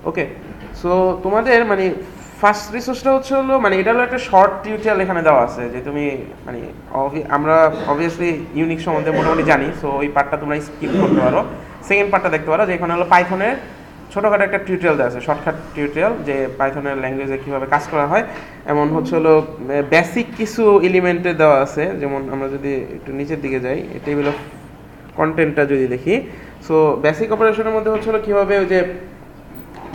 ওকে, so তোমাদের মানে first রিসোর্সটা হচ্ছে হলো মানে এটা হলো একটা শর্ট টিউটোরিয়াল এখানে দেওয়া আছে যে তুমি মানে আমরা অবভিয়াসলি ইউনিক সম্বন্ধে মোটামুটি জানি, সো ওই পার্টটা তোমরা স্কিপ করতে পারো। সেকেন্ড পার্টটা দেখতে পারো যে এখানে হলো পাইথনের ছোটোখাটো একটা টিউটোরিয়াল দেওয়া আছে, শর্টকাট টিউটোরিয়াল যে পাইথনের ল্যাঙ্গুয়েজে কীভাবে কাজ করা হয়। এমন হচ্ছে হলো বেসিক কিছু এলিমেন্টে দেওয়া আছে, যেমন আমরা যদি একটু নিচের দিকে যাই টেবিল অফ কন্টেন্টটা যদি দেখি, সো বেসিক অপারেশনের মধ্যে হচ্ছে হলো কীভাবে ওই যে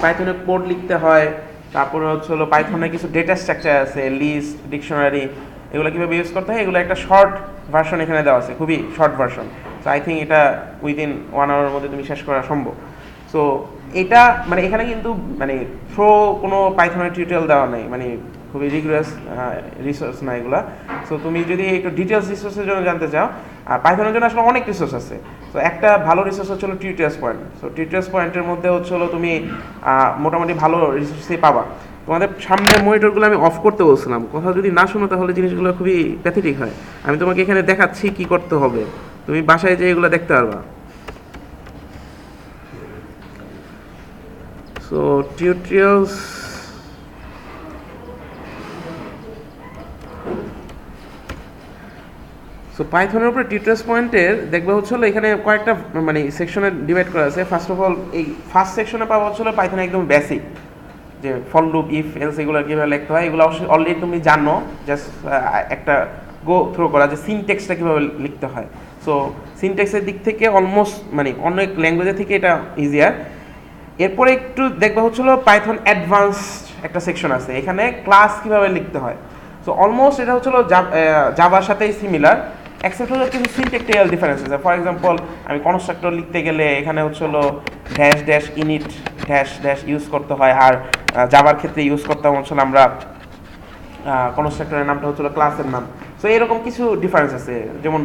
পাইথনে কোড লিখতে হয়, তারপরে হচ্ছে হলো পাইথনে কিছু ডেটা স্ট্রাকচার আছে, লিস্ট, ডিকশনারি, এগুলো কীভাবে ইউজ করতে হয়, এগুলো একটা শর্ট ভার্সন এখানে দেওয়া আছে, খুবই short version. So I think এটা উইদিন 1 আওয়ারের মধ্যে তুমি শেষ করা সম্ভব। সো এটা মানে এখানে কিন্তু মানে প্রো কোনো পাইথনের টিউটোরিয়াল দেওয়া নেই, মানে খুবই রিগুলাস রিসোর্স না এগুলা। সো তুমি যদি একটু ডিটেলস রিসোর্সের জন্য জানতে চাও, আর পাইথনের জন্য আসলে অনেক রিসোর্স আছে। তো একটা ভালো রিসোর্স হচ্ছে হলো টিউটোরিয়ালস পয়েন্ট। সো টিউটোরিয়ালস পয়েন্টের মধ্যে হচ্ছে হলো তুমি মোটামুটি ভালো রিসোর্সই পাবা। তোমাদের সামনে মনিটরগুলো আমি অফ করতে বলছিলাম, কথা যদি না শোনো তাহলে জিনিসগুলো খুবই প্যাথেটিক হয়। আমি তোমাকে এখানে দেখাচ্ছি কি করতে হবে, তুমি বাসায় যেয়ে এগুলো দেখতে পারবা। সো টিউটোরিয়ালস, সো পাইথনের উপরে টিউটোরিয়ালস পয়েন্টের দেখবে হচ্ছে হলো এখানে কয়েকটা মানে সেকশনে ডিভাইড করা আছে। ফার্স্ট অফ অল এই ফার্স্ট সেকশনে পাওয়া হচ্ছে হলো পাইথনে একদম বেসিক, যে ফর লুপ, ইফ, এলস এগুলো কীভাবে লিখতে হয় এগুলো অবশ্যই অলরেডি তুমি জানো, জাস্ট একটা গো থ্রো করা যে সিনটেক্সটা কীভাবে লিখতে হয়। সো সিনটেক্সের দিক থেকে অলমোস্ট মানে অনেক ল্যাঙ্গুয়েজের থেকে এটা ইজিয়ার। এরপরে একটু দেখবা হচ্ছিল পাইথন অ্যাডভান্সড একটা সেকশন আছে, এখানে ক্লাস কীভাবে লিখতে হয়। সো অলমোস্ট এটা হচ্ছিল জাভার সাথেই সিমিলার, এক্সেপ্ট হলো কিছু সিনটেক্টিক্যাল ডিফারেন্স আছে। ফর এক্সাম্পল আমি কনস্ট্রাক্টর লিখতে গেলে এখানে হচ্ছিল dash dash init dash dash use করতে হয়, আর জাভার ক্ষেত্রে ইউজ করতে হচ্ছিল আমরা কনস্ট্রাক্টরের নামটা হচ্ছিল ক্লাসের নাম। সো এরকম কিছু ডিফারেন্স আছে, যেমন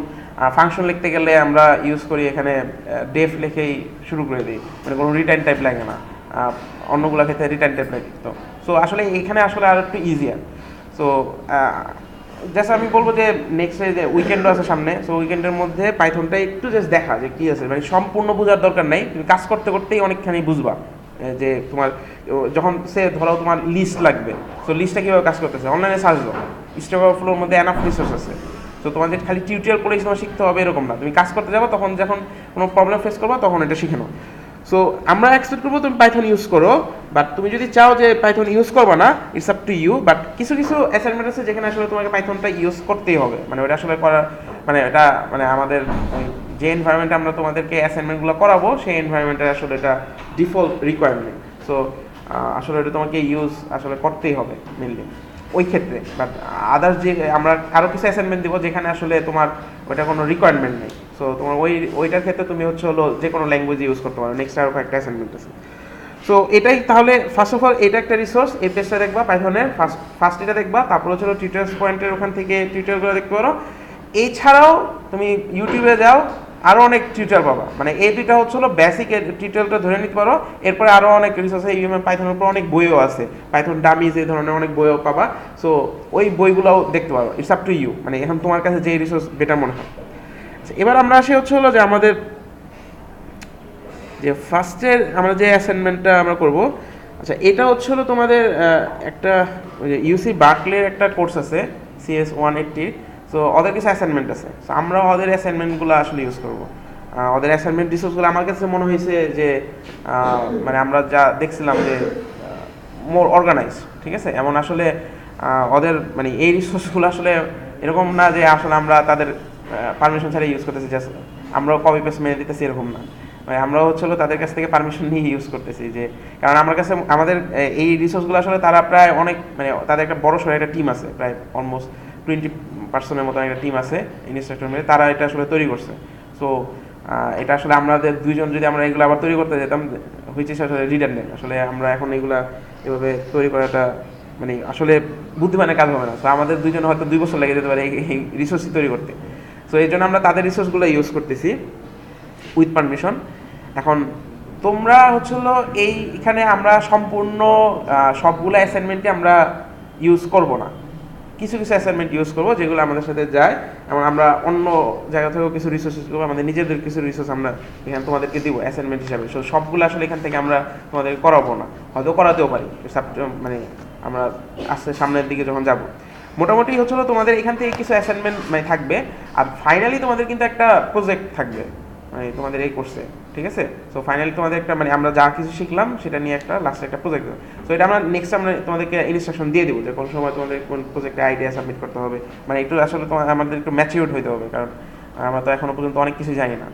ফাংশন লিখতে গেলে আমরা ইউজ করি এখানে ডেফ লিখেই শুরু করে দিই, মানে কোনো রিটার্ন টাইপ লাগে না, অন্যগুলো ক্ষেত্রে রিটার্ন টাইপ লাগে। তো সো আসলে এখানে আসলে আর একটু ইজিয়ার। সো জাস্ট আমি বলবো যে নেক্সট যে উইকেন্ডও আছে সামনে, সো উইকেন্ডের মধ্যে পাইথনটা একটু জাস্ট দেখা যে কী আছে, মানে সম্পূর্ণ বোঝার দরকার নেই, তুমি কাজ করতে করতেই অনেকখানি বুঝবা যে তোমার যখন সে ধরো তোমার লিস্ট লাগবে, সো লিস্টটা কীভাবে কাজ করতেছে অনলাইনে সার্চ দাও, স্ট্যাক ওভারফ্লোর মধ্যে এনাফ রিসোর্স আছে। তো তোমাদের খালি টিউটোরিয়াল পড়েই তোমার শিখতে হবে এরকম না, তুমি কাজ করতে যাবো তখন যখন কোনো প্রবলেম ফেস করবা তখন এটা শিখে নাও। সো আমরা এক্সপেক্ট করবো তুমি পাইথন ইউজ করো, বাট তুমি যদি চাও যে পাইথন ইউজ করবা না, it's up to you. But কিছু কিছু অ্যাসাইনমেন্ট আছে যেখানে আসলে তোমাকে পাইথনটা ইউজ করতেই হবে, মানে ওটা আসলে করার মানে এটা মানে আমাদের যে এনভায়রনমেন্টে আমরা তোমাদেরকে অ্যাসাইনমেন্টগুলো করাবো সেই এনভায়রনমেন্টের আসলে এটা ডিফল্ট রিকোয়ারমেন্ট। সো আসলে এটা তোমাকে ইউজ আসলে করতেই হবে মেনলি ওই ক্ষেত্রে। বাট আদার্স যে আমরা আরও কিছু অ্যাসাইনমেন্ট দিব যেখানে আসলে তোমার ওইটা কোনো রিকোয়ারমেন্ট নেই, সো তোমার ওইটার ক্ষেত্রে তুমি হচ্ছে হলো যে কোনো ল্যাঙ্গুয়েজ ইউজ করতে পারো। নেক্সট আরও কয়েকটা অ্যাসাইনমেন্ট আছে। সো এটাই তাহলে ফার্স্ট অফ অল এটা একটা রিসোর্স, এই পেজটা দেখবা পাইথনের ফার্স্ট এটা দেখবা, তারপর হচ্ছে টিউটোরিয়ালস পয়েন্টের ওখান থেকে টিউটোরিয়ালগুলো দেখতে পারো। এছাড়াও তুমি ইউটিউবে যাও, আরও অনেক টিউটোরিয়াল পাবা, মানে এই দুইটা হচ্ছে হলো বেসিক টিউটোরিয়ালটা ধরে নিতে পারো। এরপরে আরও অনেক রিসোর্স আছে, ইউএমএল পাইথনের উপর অনেক বইও আছে, পাইথন ডামিজ এই ধরনের অনেক বইও পাবা। সো ওই বইগুলোও দেখতে পারো, ইটস আপ টু ইউ, মানে এখন তোমার কাছে যে রিসোর্স বেটার মনে হয়। এবার আমরা আসি হচ্ছে হলো যে আমাদের যে ফার্স্টের আমরা যে অ্যাসাইনমেন্টটা আমরা করব, আচ্ছা এটা হচ্ছে হলো তোমাদের একটা ইউসি বার্কলের একটা কোর্স আছে CS 180, সো ওদের কিছু অ্যাসাইনমেন্ট আছে, সো আমরা ওদের অ্যাসাইনমেন্টগুলো আসলে ইউজ করবো। ওদের অ্যাসাইনমেন্ট রিসোর্সগুলো আমার কাছে মনে হয়েছে যে মানে আমরা যা দেখছিলাম যে মোর অর্গানাইজ, ঠিক আছে, এমন আসলে ওদের মানে এই রিসোর্সগুলো আসলে এরকম না যে আসলে আমরা তাদের পারমিশন ছাড়া ইউজ করতেছি, জাস্ট আমরাও কপি পেস্ট মেরে দিতেছি এরকম না, মানে আমরা হচ্ছে তাদের কাছ থেকে পারমিশন নিয়ে ইউজ করতেছি। যে কারণ আমার কাছে আমাদের এই রিসোর্সগুলো আসলে তারা প্রায় অনেক মানে তাদের একটা বড় সড়ো একটা টিম আছে, প্রায় অলমোস্ট 20% মতো একটা টিম আছে ইনস্ট্রাক্টর মিলে, তারা এটা আসলে তৈরি করছে। সো এটা আসলে আমাদের দুইজন যদি আমরা এগুলো আবার তৈরি করতে যেতাম হয়েছে আসলে রিডান্ডেন্ট, আসলে আমরা এখন এগুলা এভাবে তৈরি করাটা মানে আসলে বুদ্ধিমানের কাজ হবে না। তো আমাদের দুইজন হয়তো 2 বছর লেগে যেতে পারে এই রিসোর্সই তৈরি করতে। সো এই জন্য আমরা তাদের রিসোর্সগুলো ইউজ করতেছি উইথ পারমিশন। এখন তোমরা হচ্ছে হলো এইখানে আমরা সম্পূর্ণ সবগুলো অ্যাসাইনমেন্টই আমরা ইউজ করব না, কিছু কিছু অ্যাসাইনমেন্ট ইউজ করবো যেগুলো আমাদের সাথে যায়, এবং আমরা অন্য জায়গা থেকেও কিছু রিসোর্স ইউজ করবো, আমাদের নিজেদের কিছু রিসোর্স আমরা এখানে তোমাদেরকে দিব অ্যাসাইনমেন্ট হিসাবে। সো সবগুলো আসলে এখান থেকে আমরা তোমাদের করাবো না, হয়তো করাতেও পারি মানে আমরা আস্তে সামনের দিকে যখন যাব। মোটামুটি হচ্ছিল তোমাদের এখান থেকে কিছু অ্যাসাইনমেন্ট মানে থাকবে, আর ফাইনালি তোমাদের কিন্তু একটা প্রজেক্ট থাকবে মানে তোমাদের এই কোর্সে, ঠিক আছে? সো ফাইনালি তোমাদের একটা মানে আমরা যা কিছু শিখলাম সেটা নিয়ে একটা লাস্টে একটা প্রজেক্ট দেবো। সো এটা আমরা নেক্সট আমরা তোমাদেরকে ইনস্ট্রাকশন দিয়ে দেবো যে কোন সময় তোমাদের কোন প্রজেক্টে আইডিয়া সাবমিট করতে হবে, মানে একটু আসলে তোমার আমাদের একটু ম্যাচিউরড হইতে হবে, কারণ আমরা তো এখনো পর্যন্ত অনেক কিছু জানি না।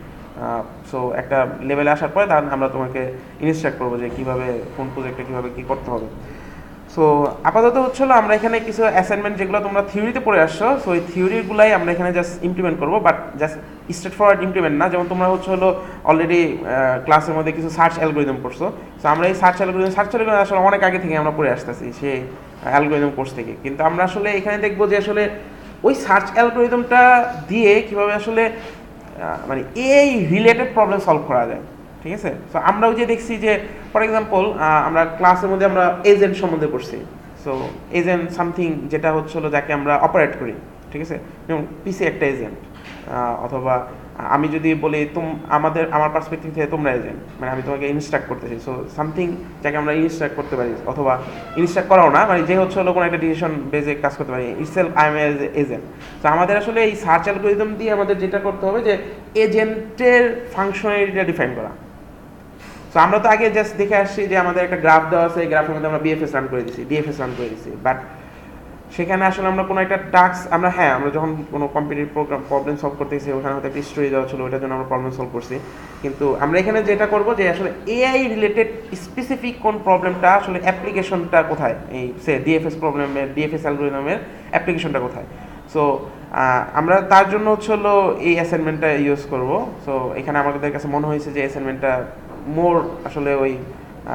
সো একটা লেভেলে আসার পরে তার আমরা তোমাকে ইনস্ট্রাক্ট করবো যে কীভাবে কোন প্রজেক্টে কীভাবে কী করতে হবে। সো আপাতত হচ্ছিল আমরা এখানে কিছু অ্যাসাইনমেন্ট যেগুলো তোমরা থিওরিতে পড়ে আসছো, সো এই থিওরিগুলাই আমরা এখানে জাস্ট ইমপ্লিমেন্ট করবো, but just straight forward implement না। যেমন তোমরা হলো অলরেডি ক্লাসের মধ্যে কিছু সার্চ অ্যালগোরিদম করছো, সো আমরা এই সার্চ অ্যালগোরিদম আসলে অনেক আগে থেকে আমরা পড়ে আসতেছি সেই অ্যালগোরিদম কোর্স থেকে, কিন্তু আমরা আসলে এখানে দেখবো যে আসলে ওই সার্চ অ্যালগোরিদমটা দিয়ে কীভাবে আসলে মানে এই রিলেটেড প্রবলেম সলভ করা যায়, ঠিক আছে? সো আমরা ওই যে দেখছি যে ফর এক্সাম্পল আমরা ক্লাসের মধ্যে আমরা এজেন্ট সম্বন্ধে পড়ছি। সো এজেন্ট সামথিং যেটা হচ্ছিলো যাকে আমরা অপারেট করি, ঠিক আছে? যেমন পিসি একটা এজেন্ট, অথবা আমি যদি বলি আমার পার্সপেক্টিভ থেকে তোমরা এজেন্ট, মানে আমি তোমাকে ইনস্ট্রাক্ট করতেছি। সো সামথিং যাকে আমরা ইনস্ট্রাক্ট করতে পারি, অথবা ইনস্ট্রাক্ট করাও না, মানে যে হচ্ছে হলো কোনো একটা ডিসিশন বেজে কাজ করতে পারি, ইটসেলফ আই এম এজেন্ট। তো আমাদের আসলে এই সার্চ অ্যালগোরিদম দিয়ে আমাদের যেটা করতে হবে যে এজেন্টের ফাংশনালিটিটা ডিফাইন করা। সো আমরা তো আগে জাস্ট দেখে আসছি যে আমাদের একটা গ্রাফ দেওয়া আছে, এই গ্রাফের মধ্যে আমরা বিএফএস রান করে দিচ্ছি, ডিএফএস রান করে দিচ্ছি, বাট সেখানে আসলে আমরা কোনো একটা টাস্ক আমরা যখন কোনো কম্পিটিটিভ প্রবলেম সলভ করতেছি, ওখানে হয়তো একটা স্টোরি দেওয়া ছিল, ওইটার জন্য আমরা প্রবলেম সলভ করছি। কিন্তু আমরা এখানে যেটা করবো যে আসলে এআই রিলেটেড স্পেসিফিক কোন প্রবলেমটা আসলে অ্যাপ্লিকেশনটা কোথায়, এই সে ডিএফএস অ্যালগোরিদমের অ্যাপ্লিকেশনটা কোথায়। সো আমরা তার জন্য হলো এই অ্যাসাইনমেন্টটা ইউজ করব। সো এখানে আমাদের কাছে মনে হয়েছে যে অ্যাসাইনমেন্টটা মোর আসলে ওই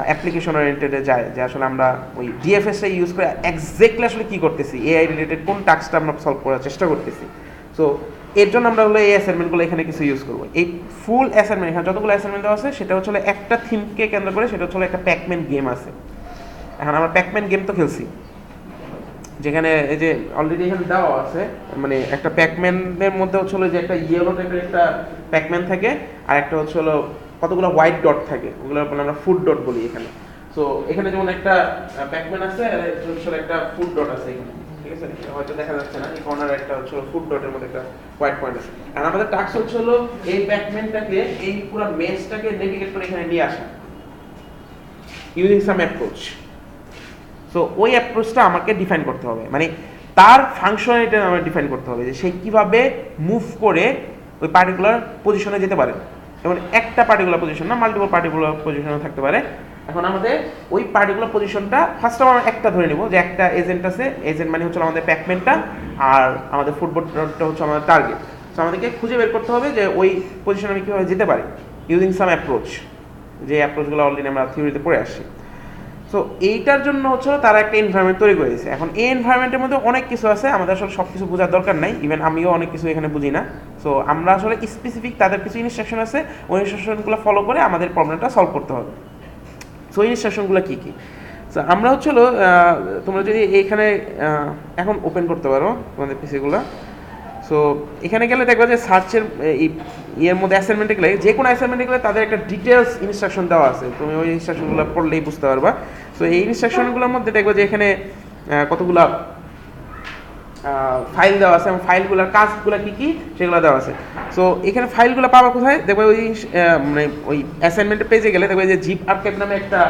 অ্যাপ্লিকেশন ওরিয়েন্টেডে যায়, যে আসলে আমরা ওই ডিএফএসটা ইউজ করে এক্স্যাক্টলি আসলে কী করতেছি, এআই রিলেটেড কোন টাস্কটা আমরা সলভ করার চেষ্টা করতেছি। সো এর জন্য আমরা হলো এই অ্যাসাইনমেন্টগুলো এখানে কিছু ইউজ করবো। এই ফুল অ্যাসাইনমেন্ট এখানে যতগুলো অ্যাসাইনমেন্ট দেওয়া আছে সেটা হচ্ছে একটা থিমকে কেন্দ্র করে, সেটা হচ্ছে একটা প্যাকম্যান গেম আছে। এখন আমরা প্যাকম্যান গেম তো খেলছি, যেখানে এই যে অলরেডি এখানে দেওয়া আছে, মানে একটা প্যাকম্যানের মধ্যে হচ্ছিল যে একটা ইয়েলো টাইপের একটা প্যাকম্যান থাকে, আর একটা হচ্ছিল কতগুলো হোয়াইট ডট থাকে, ওগুলো আমরা ফুড ডট বলি এখানে। সো এখানে যেমন একটা প্যাকম্যান আছে, আর হচ্ছিল একটা ফুড ডট আছে এখানে, ঠিক আছে? হয়তো দেখা যাচ্ছে না, এই কর্নারে একটা হচ্ছিল ফুড ডটের মধ্যে একটা হোয়াইট পয়েন্ট আছে। আর আমাদের টাস্ক হচ্ছিল এই প্যাকম্যানটাকে, এই পুরো মেজটাকে নেভিগেট করে এখানে নিয়ে আসা ইউজিং সাম অ্যাপ্রোচ। সো ওই অ্যাপ্রোচটা আমাকে ডিফাইন করতে হবে, মানে তার ফাংশনালিটি আমাকে ডিফাইন করতে হবে যে সে কীভাবে মুভ করে ওই পার্টিকুলার পজিশনে যেতে পারে। যেমন একটা পার্টিকুলার পজিশন না, মাল্টিপল পার্টিকুলার পজিশনে থাকতে পারে। এখন আমাদের ওই পার্টিকুলার পজিশনটা ফার্স্ট আমরা একটা ধরে নেব যে একটা এজেন্ট আছে, এজেন্ট মানে হচ্ছে আমাদের প্যাকম্যানটা, আর আমাদের ফুটবলটা হচ্ছে আমাদের টার্গেট। সো আমাদেরকে খুঁজে বের করতে হবে যে ওই পজিশনে আমি কীভাবে যেতে পারি ইউজিং সাম অ্যাপ্রোচ, যে অ্যাপ্রোচগুলো অলরেডি আমরা থিওরিতে পড়ে আসছি। সো এইটার জন্য হচ্ছে তারা একটা এনভায়রনমেন্ট তৈরি করে দিয়েছে। এখন এই এনভায়রনমেন্টের মধ্যে অনেক কিছু আছে, আমাদের আসলে সব কিছু বোঝার দরকার নাই, ইভেন আমিও অনেক কিছু এখানে বুঝি না। সো আমরা আসলে স্পেসিফিক তাদের কিছু ইনস্ট্রাকশন আছে, ওই ইনস্ট্রাকশনগুলো ফলো করে আমাদের প্রবলেমটা সলভ করতে হবে। সো ইনস্ট্রাকশনগুলো কী কী? সো আমরা হচ্ছিলো তোমরা যদি এইখানে এখন ওপেন করতে পারো তোমাদের পিসিগুলো। সো এখানে গেলে দেখবা যে সার্চের ইয়ের মধ্যে অ্যাসাইনমেন্টে গেলে, যে কোনো অ্যাসাইনমেন্টে গেলে তাদের একটা ডিটেলস ইনস্ট্রাকশন দেওয়া আছে, তুমি ওই ইনস্ট্রাকশনগুলো পড়লেই বুঝতে পারবা। সো এই ইনস্ট্রাকশনগুলোর মধ্যে দেখবা যে এখানে কতগুলা ফাইল দেওয়া আছে, এবং ফাইলগুলোর কাজগুলো কী কী সেগুলো দেওয়া আছে। সো এখানে ফাইলগুলো পাবা কোথায় দেখবে, ওই মানে ওই অ্যাসাইনমেন্টের পেজে গেলে দেখবে যে জিপ আর্কাইভ নামে একটা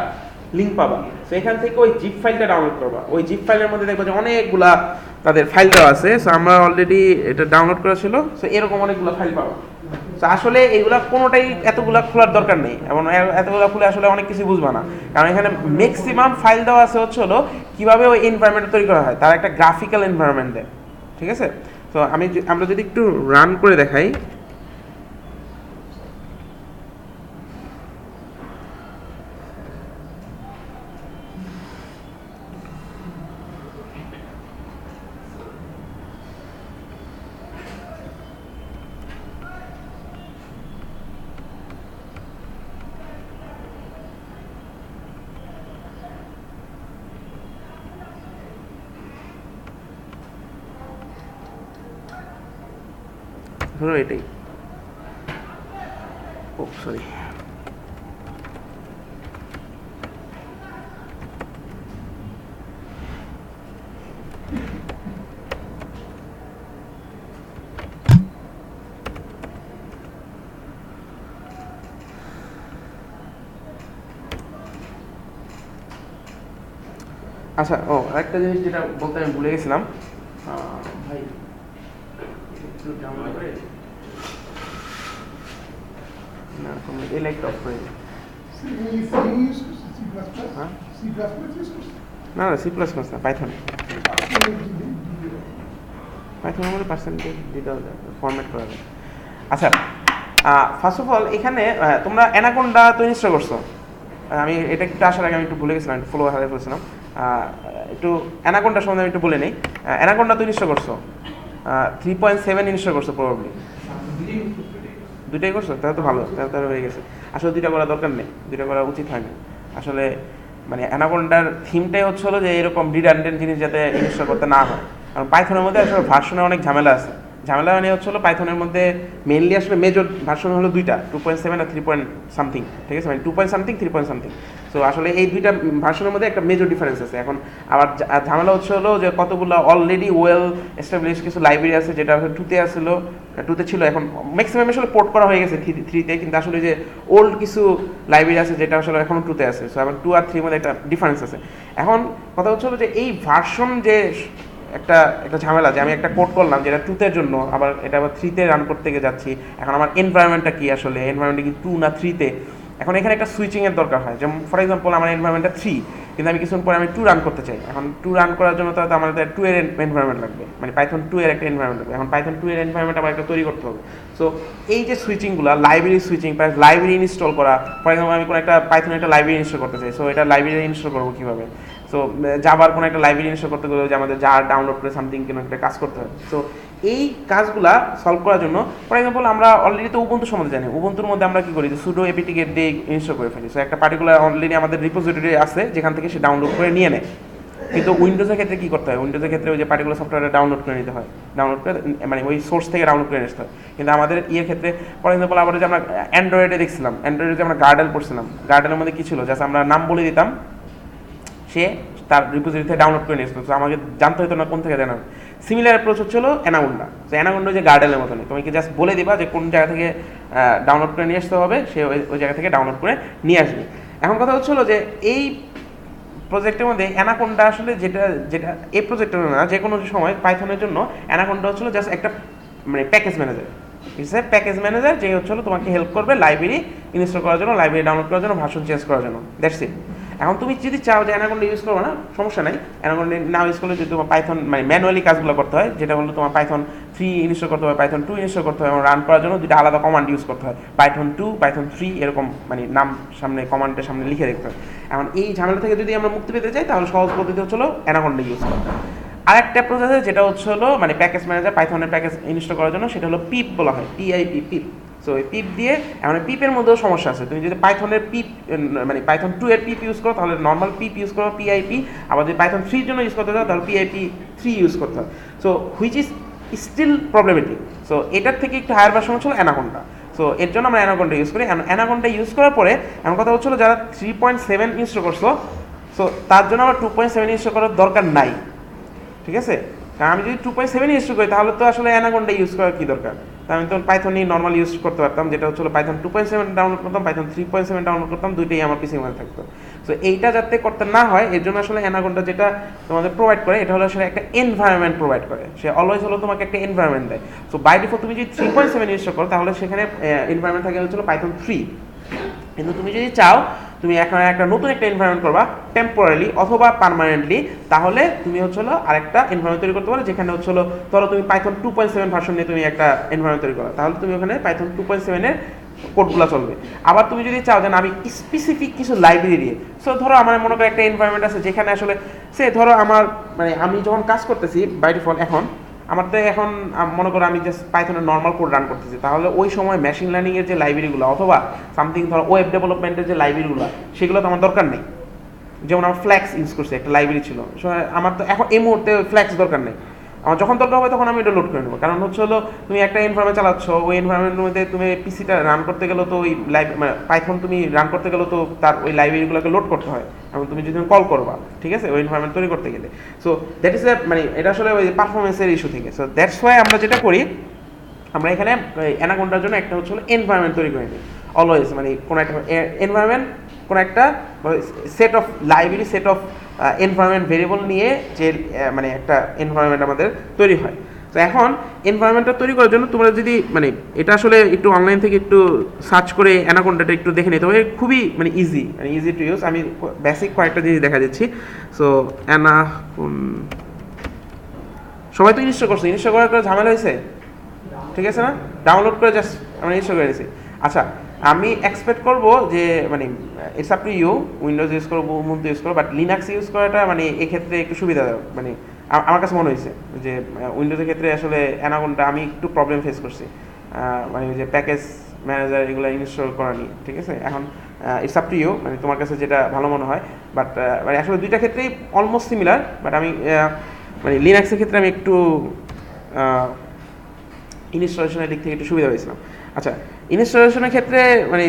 লিঙ্ক পাবা। সো এখান থেকে ওই জিপ ফাইলটা ডাউনলোড করবা। ওই জিপ ফাইলের মধ্যে দেখবা যে অনেকগুলা তাদের ফাইল দেওয়া আছে। সো আমরা অলরেডি এটা ডাউনলোড করা ছিল। সো এরকম অনেকগুলো ফাইল পাবা। সো আসলে এইগুলা কোনোটাই এতগুলা খোলার দরকার নেই, এবং এতগুলো খুলে আসলে অনেক কিছু বুঝবা না, কারণ এখানে ম্যাক্সিমাম ফাইল দেওয়া আছে হলো কীভাবে ওই এনভায়রনমেন্ট তৈরি করা হয়, তার একটা গ্রাফিক্যাল এনভায়রনমেন্ট দেয়, ঠিক আছে? তো আমরা যদি একটু রান করে দেখাই, ধরো এটাই, ও সরি, আচ্ছা, ও আরেকটা জিনিস যেটা বলতে আমি ভুলে গেছিলাম, ভাই একটু ডাউনলোড করে না এই লাইটটা অফ করে দিই। হ্যাঁ, না না, C++ না, পাইথন। পাইথনের মধ্যে পার্সেন্টেজ দিতে হবে, ফরম্যাট করা যায়। আচ্ছা, ফার্স্ট অফ অল এখানে তোমরা অ্যানাকোন্ডা তো ইনস্টল করছো। আমি এটা একটু আসার আগে আমি একটু ভুলে গেছিলাম, একটু ফলো হারিয়ে ফেলছিলাম। একটু অ্যানাকোন্ডা সম্বন্ধে আমি একটু বলে নিই। অ্যানাকোন্ডা তো ইনস্টল করছো, 3.7 ইনস্টল করছো প্রবাবলি। দুইটাই করছো, তাহলে তো ভালো, তাহলে হয়ে গেছে। আসলে দুইটা করা দরকার নেই, দুইটা করা উচিত হয়নি আসলে। মানে অ্যানাকোন্ডার থিমটাই হচ্ছে হলো যে এরকম রিডান্ডেন্ট জিনিস যাতে ইনস্টল করতে না হয়। কারণ পাইথনের মধ্যে আসলে ভার্সনের অনেক ঝামেলা আছে। ঝামেলা মানে হচ্ছে হলো পাইথনের মধ্যে মেইনলি আসলে মেজর ভার্সন হলো দুইটা, 2.7 আর 3 সামথিং, ঠিক আছে, মানে 2 সামথিং 3 সামথিং। সো আসলে এই দুইটা ভার্সনের মধ্যে একটা মেজর ডিফারেন্স আছে। এখন আবার ঝামেলা হচ্ছে হলো যে কতগুলো অলরেডি ওয়েল এস্টাবলিশ কিছু লাইব্রেরি আছে যেটা টুতে আসলো, টুতে ছিল, এখন ম্যাক্সিমাম আসলে পোর্ট করা হয়ে গেছে থ্রিতে, কিন্তু আসলে যে ওল্ড কিছু লাইব্রেরি আছে যেটা আসলে এখনো টুতে আছে। সো আবার 2 আর 3 মধ্যে একটা ডিফারেন্স আছে। এখন কথা হচ্ছে হলো যে এই ভার্সন যে একটা একটা ঝামেলা, যে আমি একটা কোড করলাম যেটা টুতের জন্য, আবার এটা আবার থ্রিতে রান করতে গিয়ে যাচ্ছি। এখন আমার এনভায়রনমেন্টটা কি, আসলে এনভায়রনমেন্টটা কি 2 না 3-তে। এখন এখানে একটা সুইচিংয়ের দরকার হয়। যেমন ফর এক্সাম্পল আমার এনভায়রনমেন্টটা 3, কিন্তু আমি কিছুক্ষণ পরে আমি 2 রান করতে চাই। এখন 2 রান করার জন্য তো আমাদের 2 এর এনভায়রনমেন্ট লাগবে, মানে পাইথন 2 এর একটা এনভায়রনমেন্ট লাগবে। এখন পাইথন 2 এর এনভায়রনমেন্ট আমার একটা তৈরি করতে হবে। সো এই যে সুইচিংগুলো, library switching, plus library install করা। ফর এক্সাম্পল আমি কোনো একটা পাইথন একটা লাইব্রেরি ইনস্টল করতে চাই, সো এটা লাইব্রেরি ইনস্টল করবো কীভাবে। সো জাভার কোনো একটা লাইব্রেরি ইনস্টল করতে গেলে যে আমাদের জার ডাউনলোড করে সামথিং কোনো একটা কাজ করতে হয়। সো এই কাজগুলা সলভ করার জন্য ফর এক্সাম্পল আমরা অলরেডি তো উবুন্টু সম্বন্ধে জানি। উবুন্টুর মধ্যে আমরা কি করি, যে সুডো এপিটি গেট দিয়ে ইনস্টল করে ফেলি। সো একটা পার্টিকুলার অলরেডি আমাদের রিপোজিটরি আছে যেখান থেকে সে ডাউনলোড করে নিয়ে নেয়। কিন্তু উইন্ডোজের ক্ষেত্রে কী করতে হয়, উইন্ডোজের ক্ষেত্রে ওই যে পার্টিকুলার সফটওয়্যারটা ডাউনলোড করে নিতে হয়, ডাউনলোড করে মানে ওই সোর্স থেকে ডাউনলোড করে নিতে হয়। কিন্তু আমাদের ইয়ের ক্ষেত্রে ফর এক্সাম্পল আবার যে আমরা অ্যান্ড্রয়েডে দেখছিলাম, অ্যান্ড্রয়েডে যে আমরা গার্ডেল পড়ছিলাম, গার্ডেলের মধ্যে কী ছিল, জাস্ট আমরা নাম বলে দিতাম, সে তার রিপোজিটরি থেকে ডাউনলোড করে নিয়ে আসতো। তো আমাকে জানতে হতো না কোন থেকে জানা। সিমিলার অ্যাপ্রোচ হচ্ছিল অ্যানাকোন্ডা। তো অ্যানাকোন্ডা যে গার্ডেলের মতনই, তুমি কি জাস্ট বলে দিবা যে কোন জায়গা থেকে ডাউনলোড করে নিয়ে আসতে হবে, সে ওই জায়গা থেকে ডাউনলোড করে নিয়ে আসবে। এখন কথা হচ্ছিলো যে এই প্রজেক্টের মধ্যে অ্যানাকোন্ডা আসলে যেটা যেটা এই প্রজেক্টের না, যে কোনো সময় পাইথনের জন্য অ্যানাকোন্ডা হচ্ছিল জাস্ট একটা মানে package manager. It's a package manager যে হচ্ছিল তোমাকে হেল্প করবে লাইব্রেরি ইনস্টল করার জন্য, লাইব্রেরি ডাউনলোড করার জন্য, ভার্সন চেঞ্জ করার জন্য। That's it. এখন তুমি যদি চাও যে অ্যানাকোন্ডা ইউজ করবো না, সমস্যা নাই। অ্যানাকোন্ডা না ইউজ করলে যদি তোমার পাইথন মানে ম্যানুয়ালি কাজগুলো করতে হয়, যেটা হলো তোমার পাইথন 3 ইনস্টল করতে হয়, পাইথন 2 ইনস্টল করতে হয়, এবং রান করার জন্য দুটো আলাদা কমান্ড ইউজ করতে হয়, পাইথন 2 পাইথন 3 এরকম মানে নাম সামনে কমান্ডের সামনে লিখে রাখতে হয়। এখন এই ঝামেলা থেকে যদি আমরা মুক্তি পেতে চাই তাহলে সহজ পদ্ধতি হচ্ছিল অ্যানাকোন্ডা ইউজ করা। আরেকটা প্রসেস আছে যেটা হচ্ছে হলো মানে প্যাকেজ ম্যানেজার পাইথনের প্যাকেজ ইনস্টল করার জন্য, সেটা হলো পিপ বলা হয়, PIP, পিপ। সো এই পিপ দিয়ে এখন পিপের মধ্যেও সমস্যা আছে। তুমি যদি পাইথনের পিপ মানে পাইথন 2 এর পিপ ইউজ করো তাহলে নর্মাল পিপ ইউজ করো, PIP। আবার যদি পাইথন 3 জন্য ইউজ করতে চাও তাহলে PIP3 ইউজ করতে হয়। So which is still problematic. So এটার থেকে একটু হায়ার ভার্সন হচ্ছিল অ্যানাকোন্ডা। সো এর জন্য আমরা অ্যানাকোন্ডা ইউজ করি। অ্যানাকোন্ডা ইউজ করার পরে এমন কথা হচ্ছিলো যারা 3.7 ইনস্টল করছো, সো তার জন্য আমার 2.7 ইনস্টল করার দরকার নাই, ঠিক আছে। কারণ আমি যদি 2.7 ইনস্টল করি তাহলে তো আসলে অ্যানাকোন্ডা ইউজ করার কী দরকার। তা আমি তখন পাইথনই নর্মাল ইউজ করতে পারতাম, যেটা হচ্ছিল পাইথন 2.7 ডাউনলোড করতাম, পাইথন 3.7 ডাউনলোড করতাম, দুইটাই আমার পিসির মধ্যে থাকতো। সো এইটা যাতে করতে না হয় এর জন্য আসলে অ্যানাকোন্ডা যেটা তোমাদের প্রোভাইড করে, এটা হলো আসলে একটা এনভায়রনমেন্ট প্রোভাইড করে। সে অলওয়েজ হলো তোমাকে একটা এনভায়রনমেন্ট দেয়। সো বাই ডিফল্ট তুমি যদি 3.7 ইনস্টল করো তাহলে সেখানে এনভায়রনমেন্ট থাকে হচ্ছিল পাইথন 3। কিন্তু তুমি যদি চাও তুমি এখন একটা নতুন একটা এনভায়রনমেন্ট করবা টেম্পোরারি অথবা পার্মানেন্টলি, তাহলে তুমি হচ্ছিল আরেকটা এনভায়রনমেন্ট তৈরি করতে পারো, যেখানে হচ্ছিল ধরো তুমি পাইথন 2.7 ভার্সন নিয়ে তুমি একটা এনভায়রনমেন্ট তৈরি করো, তাহলে তুমি ওখানে পাইথন 2.7 এর কোডগুলো চলবে। আবার তুমি যদি চাও যে আমি স্পেসিফিক কিছু লাইব্রেরি দিয়ে, সো ধরো আমার মনে করো একটা এনভায়রনমেন্ট আছে যেখানে আসলে সে ধরো আমার মানে আমি যখন কাজ করতেছি বাই ডিফল্ট এখন আমার তো এখন মনে করো আমি জাস্ট পাইথনের নর্মাল কোড রান করতেছি, তাহলে ওই সময় মেশিন লার্নিংয়ের যে লাইব্রেরিগুলো অথবা সামথিং ধরো ওয়েব ডেভেলপমেন্টের যে লাইব্রেরিগুলো সেগুলো তো আমার দরকার নেই। যেমন আমার ফ্ল্যাক্স ইউজ করছে, একটা লাইব্রেরি ছিল, আমার তো এখন এই মুহূর্তে ফ্ল্যাক্স দরকার নেই। আমার যখন দরকার হবে তখন আমি এটা লোড করে নেবো। কারণ হচ্ছে হলো তুমি একটা এনভায়রনমেন্ট চালাচ্ছ, ওই এনভায়রনমেন্টের মধ্যে তুমি পিসিটা রান করতে গেলেও তো ওই মানে পাইথন তুমি রান করতে গেলেও তো তার ওই লাইব্রেরিগুলোকে লোড করতে হয়, এবং তুমি যদি কল করবা, ঠিক আছে, ওই এনভায়রনমেন্ট তৈরি করতে গেলে। সো দ্যাট ইজ মানে এটা আসলে ওই পারফরমেন্সের ইস্যু থেকে। সো দ্যাটস ওয়াই আমরা যেটা করি, আমরা এখানে অ্যানাকোন্ডার জন্য একটা হচ্ছে হলো এনভায়রনমেন্ট তৈরি করে নিই অলওয়েজ, মানে কোনো একটা এনভায়রনমেন্ট, কোনো একটা set of library, set of environment variable নিয়ে যে মানে একটা এনভায়রনমেন্ট আমাদের তৈরি হয়। তো এখন এনভায়রনমেন্টটা তৈরি করার জন্য তোমরা যদি মানে এটা আসলে একটু অনলাইন থেকে একটু সার্চ করে অ্যানাকোন্ডাটা একটু দেখে নিতে হবে, খুবই মানে ইজি টু ইউজ। আমি বেসিক কয়েকটা জিনিস দেখা দিচ্ছি। সো সবাই তো ইনস্টল করছে, ইনস্টল করার পর ঝামেলা হয়েছে, ঠিক আছে না? ডাউনলোড করে জাস্ট আমরা ইনস্টল করে দিয়েছি। আচ্ছা, আমি এক্সপেক্ট করব যে মানে it's up to you, Windows use করবো, উবুন্টু ইউজ করবো, বাট লিনাক্স ইউজ করাটা মানে এক্ষেত্রে একটু সুবিধাদায়ক। মানে আমার কাছে মনে হয়েছে যে উইন্ডোজের ক্ষেত্রে আসলে অ্যানাকোন্ডা আমি একটু প্রবলেম ফেস করছি, মানে ওই যে প্যাকেজ ম্যানেজার এগুলো ইনস্টল করা নিয়ে, ঠিক আছে? এখন ইটস আপ টু ইউ, মানে তোমার কাছে যেটা ভালো মনে হয়। বাট মানে আসলে দুইটা ক্ষেত্রেই অলমোস্ট সিমিলার, বাট আমি মানে লিনাক্সের ক্ষেত্রে আমি একটু ইনস্টলেশনের দিক থেকে একটু সুবিধা পেয়েছিলাম। আচ্ছা, ইনস্টলেশনের ক্ষেত্রে মানে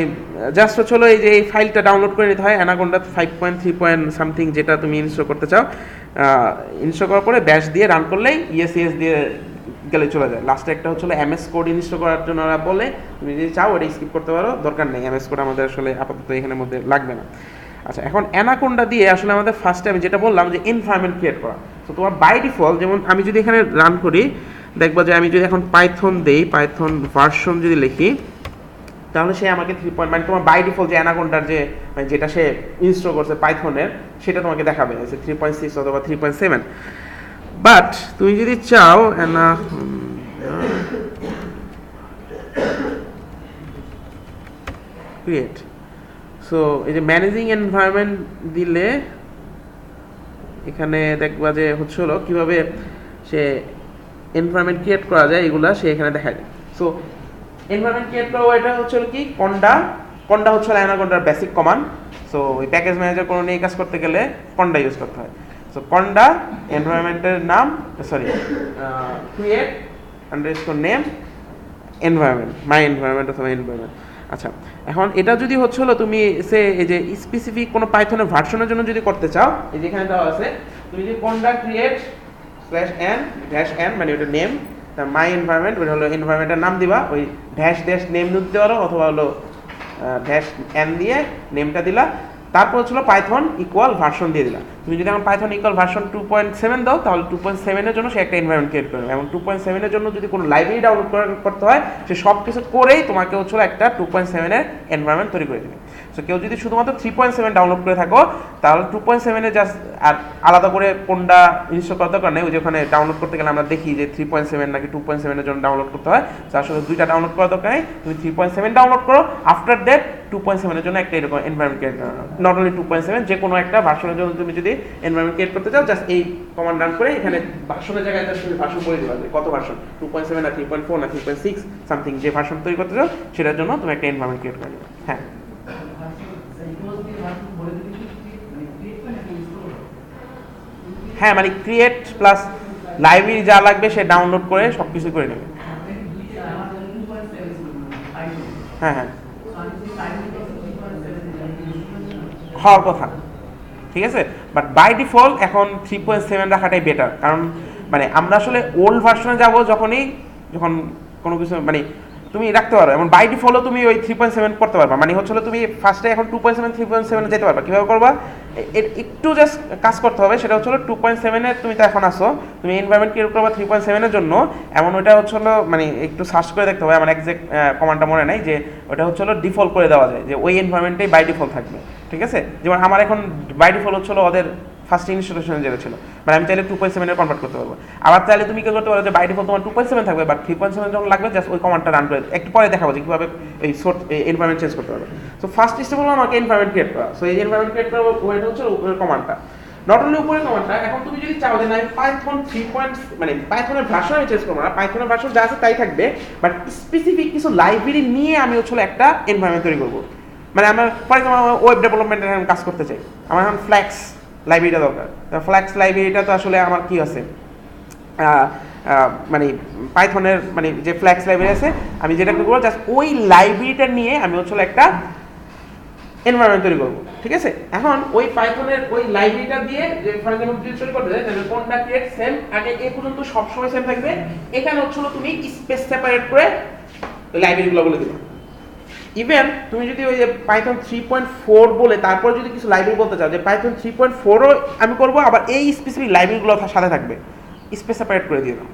জাস্ট হলো এই যে এই ফাইলটা ডাউনলোড করে নিতে হয়, অ্যানাকোন্ডা 5.3 সামথিং যেটা তুমি ইনস্টল করতে চাও। ইনস্টল করার পরে ব্যাশ দিয়ে রান করলেই ইএস দিয়ে গেলে চলে যায়। লাস্টে একটা হচ্ছিল এমএস কোড ইনস্টল করার জন্য ওরা বলে, তুমি যদি চাও ওটা স্কিপ করতে পারো, দরকার নেই, এমএস কোড আমাদের আসলে আপাতত এখানের মধ্যে লাগবে না। আচ্ছা, এখন অ্যানাকোন্ডা দিয়ে আসলে আমাদের ফার্স্টে আমি যেটা বললাম যে এনভায়রনমেন্ট ক্রিয়েট করা। তো তোমার বাই ডিফল্ট, যেমন আমি যদি এখানে রান করি, দেখবা যে আমি যদি এখন পাইথন দেই, পাইথন ভার্সন যদি লিখি, তাহলে সে আমাকে 3 মানে তোমার বাই ডিফল্ট যে অ্যানাকোন্ডার যে মানে যেটা সে ইনস্টল করছে পাইথনের, সেটা তোমাকে দেখাবে যে 3.6 অথবা 3.7। বাট তুমি যদি চাও ক্রিয়েট, সো এই যে ম্যানেজিং এনভায়রনমেন্ট দিলে এখানে দেখবা যে হলো কিভাবে সে এনভায়রনমেন্ট ক্রিয়েট করা যায়, এগুলা সে এখানে দেখায়। সো এনভায়রনমেন্ট ক্রিয়েট করা, এটা হচ্ছে কি কন্ডা হচ্ছে অ্যানাকোন্ডার বেসিক কমান্ড। সো ওই প্যাকেজ ম্যানেজার কোনো নিয়ে কাজ করতে গেলে কন্ডা ইউজ করতে হয়। সো কন্ডা এনভায়রনমেন্টের নাম, sorry create underscore name environment, my environment অথবা এনভায়রনমেন্ট। আচ্ছা, এখন এটা যদি হলো তুমি সে এই যে স্পেসিফিক কোনো পাইথনের ভার্সনের জন্য যদি করতে চাও, এই যে এখানে দেওয়া আছে, তুমি যদি কন্ডা ক্রিয়েট /n মানে ওটা নেম, তা মাই এনভায়রনমেন্ট ওটা হলো এনভায়রনমেন্টের নাম দিবা, ওই -- নেম দিতে পারো, অথবা হলো --n দিয়ে নেমটা দিলা, তারপর হলো পাইথন ইকুয়াল ভার্সন দিয়ে দিলা। তুমি যদি এখন পাইথন ইকুয়াল ভার্সন 2.7 দাও, তাহলে 2.7 এর জন্য সে একটা এনভায়রনমেন্ট ক্রিয়েট করবে, এবং 2.7 এর জন্য যদি কোনো লাইব্রেরি ডাউনলোড করতে হয়, সে সব কিছু করেই তোমাকে একটা 2.7 এর এনভায়রনমেন্ট তৈরি করে দেবে। সো কেউ যদি শুধুমাত্র 3.7 ডাউনলোড করে থাকো, তাহলে 2.7 এ জাস্ট আর আলাদা করে কোনটা ইনস্টল করার দরকার নেই। ওই যে ওখানে ডাউনলোড করতে গেলে আমরা দেখি যে 3.7 নাকি 2.7 এর জন্য ডাউনলোড করতে হয়, তো আসলে দুইটা ডাউনলোড করার দরকার নেই, তুমি 3.7 ডাউনলোড করো, আফটার দ্যাট 2.7 এর জন্য একটা এরকম এনভায়রনমেন্ট ক্রিয়েট করো। নট অনলি 2.7, যে কোনো একটা ভার্সনের জন্য তুমি যদি এনভায়রনমেন্ট ক্রিয়েট করতে চাও, জাস্ট এই কমান্ড রান করে এখানে ভার্সনের জায়গায় জাস্ট তুমি ভার্সন বলে দিবা, কত ভার্সন, 2.7 না 3.4 না 3.6 সামথিং, যে ভার্সন তৈরি করতে চাও সেটার জন্য তুমি একটা এনভায়রনমেন্ট ক্রিয়েট করে দিবে। হ্যাঁ, হ্যাঁ, মানে ক্রিয়েট প্লাস লাইব্রেরি যা লাগবে সে ডাউনলোড করে সব কিছু করে নেবে। হ্যাঁ, হ্যাঁ, হওয়ার কথা, ঠিক আছে। বাট বাই ডিফল্ট এখন 3.7 রাখাটাই বেটার, কারণ মানে আমরা আসলে ওল্ড ভার্সনে যাবো যখন কোনো কিছু মানে তুমি রাখতে পারো, এবং বাই ডিফল্টও তুমি ওই 3.7 করতে পারবা। মানে তুমি ফার্স্টে এখন 2.7 3.7 যেতে পারবা। কীভাবে করবা, একটু জাস্ট কাজ করতে হবে, সেটা 2.7 এ তুমি তো এখন আসো, তুমি এনভায়রনমেন্ট ক্রিয়েট করবা 3.7 এর জন্য, এমন ওইটা মানে একটু সার্চ করে দেখতে হবে, আমার এক্সাক্ট কমান্ডটা মনে নাই, যে ওটা ডিফল্ট করে দেওয়া যায় যে ওই এনভায়রনমেন্টেই বাই ডিফল্ট থাকবে, ঠিক আছে। যেমন আমার এখন বাই ডিফল্ট ওদের ফার্স্ট ইনস্টলেশন যেটা ছিল, মানে আমি চাইলে 2.7 এ কনভার্ট করতে পারবো। আবার চাইলে তুমি কি করতে পারো, যে বাই ডিফল্ট তোমার 2.7 থাকবে, বাট 3.7 যখন লাগবে জাস্ট ওই কমান্ডটা রান করে একটু পরে দেখাবো যে কীভাবে এই এনভায়রনমেন্ট চেঞ্জ করতে পারবে। সো ফার্স্ট স্টেপ হলো আমাকে এনভায়রনমেন্ট ক্রিয়েট করা। সো এই এনভায়রনমেন্ট ক্রিয়েট করা ওয়েটা উপরের কমান্ডটা, নট অনলি উপরের কমান্ডটা। এখন তুমি যদি চাও যে না পাইথন 3. মানে পাইথনের ভার্সন আমি চেঞ্জ করবো না, পাইথনের ভার্সন যা আছে তাই থাকবে, বাট স্পেসিফিক কিছু লাইব্রেরি নিয়ে আমি একটা এনভায়রনমেন্ট তৈরি করবো। মানে আমার ফর এক্সাম্পল ওয়েব ডেভেলপমেন্টের কাজ করতে চাই, আমার এখন ফ্ল্যাক্স লাইব্রেরিটা দরকার। ফ্ল্যাক্স লাইব্রেরিটা তো আসলে আমার কি আছে, মানে পাইথনের মানে যে ফ্ল্যাক্স লাইব্রেরি আছে, আমি যেটা করবো জাস্ট ওই লাইব্রেরিটা নিয়ে আমি একটা এনভায়রনমেন্ট তৈরি করবো, ঠিক আছে। এখন ওই পাইথনের ওই লাইব্রেরিটা দিয়ে যে ফর এক্সাম্পল তৈরি করতে চাই, তাহলে কোনটা ক্রিয়েট সেম, আগে এ পর্যন্ত সবসময় সেম থাকবে। এখানে তুমি স্পেস সেপারেট করে ওই লাইব্রেরিগুলো বলে দিবে, ইভেন তুমি যদি ওই যে পাইথন 3.4 বলে তারপর যদি কিছু লাইব্রেরি বলতে চাও যে পাইথন 3.4ও আমি করবো, আবার এই স্পেসিফিক লাইব্রেরিগুলো সাথে থাকবে, স্পেস সেপারেট করে দিয়ে দাও,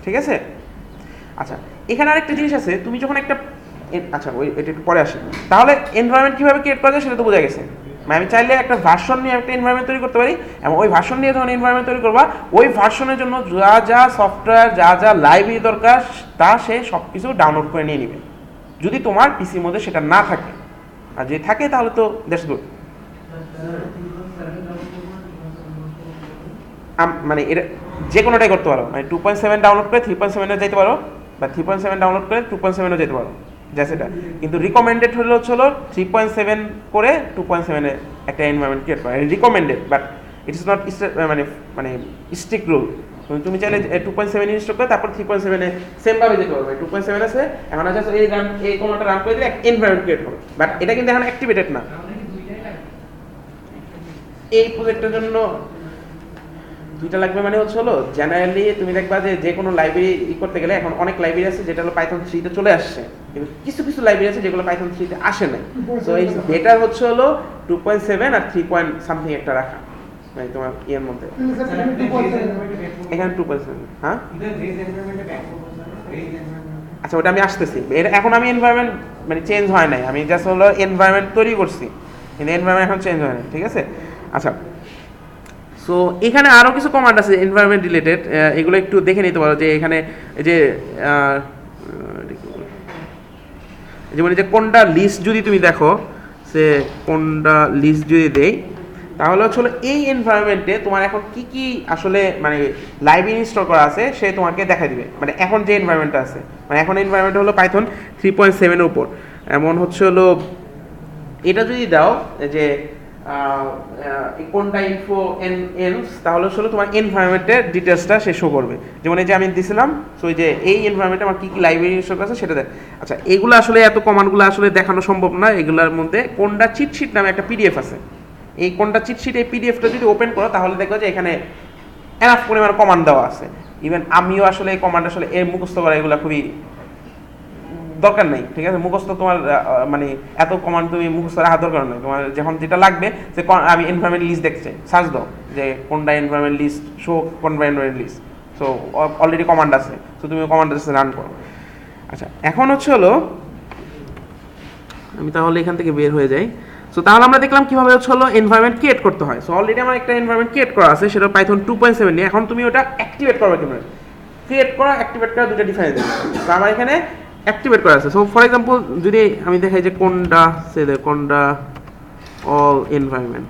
ঠিক আছে? আচ্ছা, এখানে আরেকটা জিনিস আছে, তুমি যখন একটা আচ্ছা ওই এটা একটু পরে আসে, তাহলে এনভায়রনমেন্ট কীভাবে ক্রিয়েট করা যায় সেটা তো বোঝা গেছে। মানে আমি চাইলে একটা ভার্সন নিয়ে একটা এনভায়রনমেন্ট তৈরি করতে পারি, এবং ওই ভার্সন নিয়ে যখন এনভায়রনমেন্ট তৈরি করবা, ওই ভার্সনের জন্য যা যা সফটওয়্যার, যা যা লাইব্রেরি দরকার তা সে সব কিছু ডাউনলোড করে নিয়ে নেবে, যদি তোমার পিসির মধ্যে সেটা না থাকে। আর যদি থাকে তাহলে তো দ্যাটস গুড। মানে এটা যে কোনোটাই করতে পারো, মানে 2.7 ডাউনলোড করে 3.7-এ যেতে পারো, বা 3.7 ডাউনলোড করে 2.7-এও যেতে পারো, যা সেটা। কিন্তু রিকমেন্ডেড হলো 3.7 করে 2.7-এ একটা এনভায়রনমেন্ট ক্রিয়েট করা, recommended, but it is not মানে মানে স্ট্রিক্ট রুল। তুমি চাইলে 2.7 ইনস্টল করে তারপর 3.7-এ সেমভাবে যেতে পারবে। 2.7 আছে, এখন আছে এই কোনোটা রান করে দিলে এনভায়রনমেন্ট ক্রিয়েট করো, বাট এটা কিন্তু এখন অ্যাক্টিভেটেড না। এই প্রজেক্টের জন্য দুইটা লাগবে, মানে হলো জেনারেলি তুমি দেখবা যে কোনো লাইব্রেরি করতে গেলে এখন অনেক লাইব্রেরি আছে যেটা হলো পাইথন 3-তে চলে আসছে, কিন্তু কিছু কিছু লাইব্রেরি আছে যেগুলো পাইথন 3-তে আসে নাই। সো এই বেটার হলো 2.7 আর 3 পয়েন্ট সামথিং একটা রাখা, মানে তোমার ইয়ের মধ্যে। এখানে 2.7, হ্যাঁ আচ্ছা ওটা আমি আসতেছি। এখন আমি এনভায়রনমেন্ট মানে চেঞ্জ হয় নাই, আমি জাস্ট হলো এনভায়রনমেন্ট তৈরি করছি, কিন্তু এনভায়রনমেন্ট এখন চেঞ্জ হয় না, ঠিক আছে? আচ্ছা, সো এখানে আরও কিছু কমান্ড আছে এনভায়রনমেন্ট রিলেটেড, এগুলো একটু দেখে নিতে পারো। যে এখানে এই যে যেমন এই যে কোনটা লিস্ট যদি তুমি দেখো, সে কোনটা লিস্ট যদি দেই, তাহলে হলো এই এনভায়রনমেন্টে তোমার এখন কি কি আসলে মানে লাইব্রেরি ইনস্টল করা আছে সে তোমাকে দেখা দিবে। মানে এখন যে এনভায়রনমেন্টটা আছে, মানে এখন এনভায়রনমেন্ট হলো পাইথন 3.7-এর উপর, এমন হলো এটা যদি দাও যে কোনটা ইনফো এনস, তাহলে হলো তোমার এনভায়রনমেন্টের ডিটেলসটা সে শো করবে। যেমন এই যে আমি দিছিলাম, সো এই যে এই এনভায়রনমেন্টে আমার কী কী লাইব্রেরি ইনস্টল আছে সেটা দেখ। আচ্ছা, এগুলো আসলে এত কমান্ডগুলো আসলে দেখানো সম্ভব না। এগুলোর মধ্যে কোনটা চিটশিট নামে একটা পিডিএফ আছে, এই কোনটা চিটশিট এই পিডিএফটা যদি ওপেন করো তাহলে দেখো যে এখানে এনাফ পরিমাণ কমান্ড দেওয়া আছে। ইভেন আমিও আসলে এই কমান্ড আসলে এর মুখস্থ করা এগুলো খুবই দরকার নেই, ঠিক আছে? মুখস্থ তোমার মানে এত কমান্ড তুমি মুখস্থ রাখার দরকার নেই। তোমার যখন যেটা লাগবে যে আমি এনভায়রনমেন্ট লিস্ট দেখতে চাই, সার্চ দাও যে কোনটা environment list, show environment list, so already command আছে, সো তুমি কমান্ড আছে রান করো। আচ্ছা, এখন হলো আমি তাহলে এখান থেকে বের হয়ে যাই। সো তাহলে আমরা দেখলাম কীভাবে হলো এনভায়রনমেন্ট ক্রিয়েট করতে হয়। সো অলরেডি আমার একটা এনভায়রনমেন্ট ক্রিয়েট করা আছে, সেটা পাইথন 2.7 নিয়ে। এখন তুমি ওটা অ্যাক্টিভেট করবে কিভাবে? ক্রিয়েট করা, অ্যাক্টিভেট করা দুটো ডিফারেন্স আছে। তো আমার এখানে অ্যাক্টিভেট করা আছে। সো ফর এক্সাম্পল যদি আমি দেখাই যে কোনটা কোনটা অল এনভায়রনমেন্ট,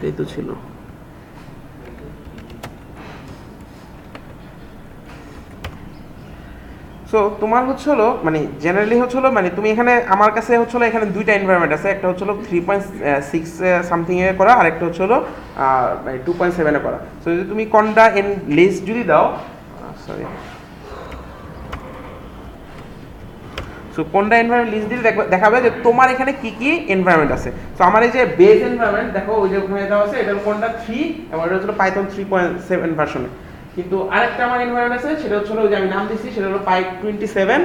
এই তো ছিল। সো তোমার হলো মানে জেনারেলি হলো মানে তুমি এখানে আমার কাছে হলো এখানে দুইটা এনভায়রনমেন্ট আছে, একটা হলো 3.6 সামথিংয়ে করা, আর একটা হলো 2.7-এ করা। সো যদি তুমি কোনটা এন লিস্ট যদি দাও, সরি, সো কোনটা এনভায়রনমেন্ট লিস্ট দিলে দেখাবে যে তোমার এখানে কি কি এনভায়রনমেন্ট আছে। সো আমার এই যে বেস এনভায়রনমেন্ট দেখো ওই যে ওখানে দেওয়া আছে, এটা হলো কোনটা 3 এবং এটা হলো পাইথন 3.7 ভার্সনে। কিন্তু আরেকটা আমার এনভায়রনমেন্ট আছে, সেটা হলো ওই যে আমি নাম দিচ্ছি, সেটা হলো পাই 27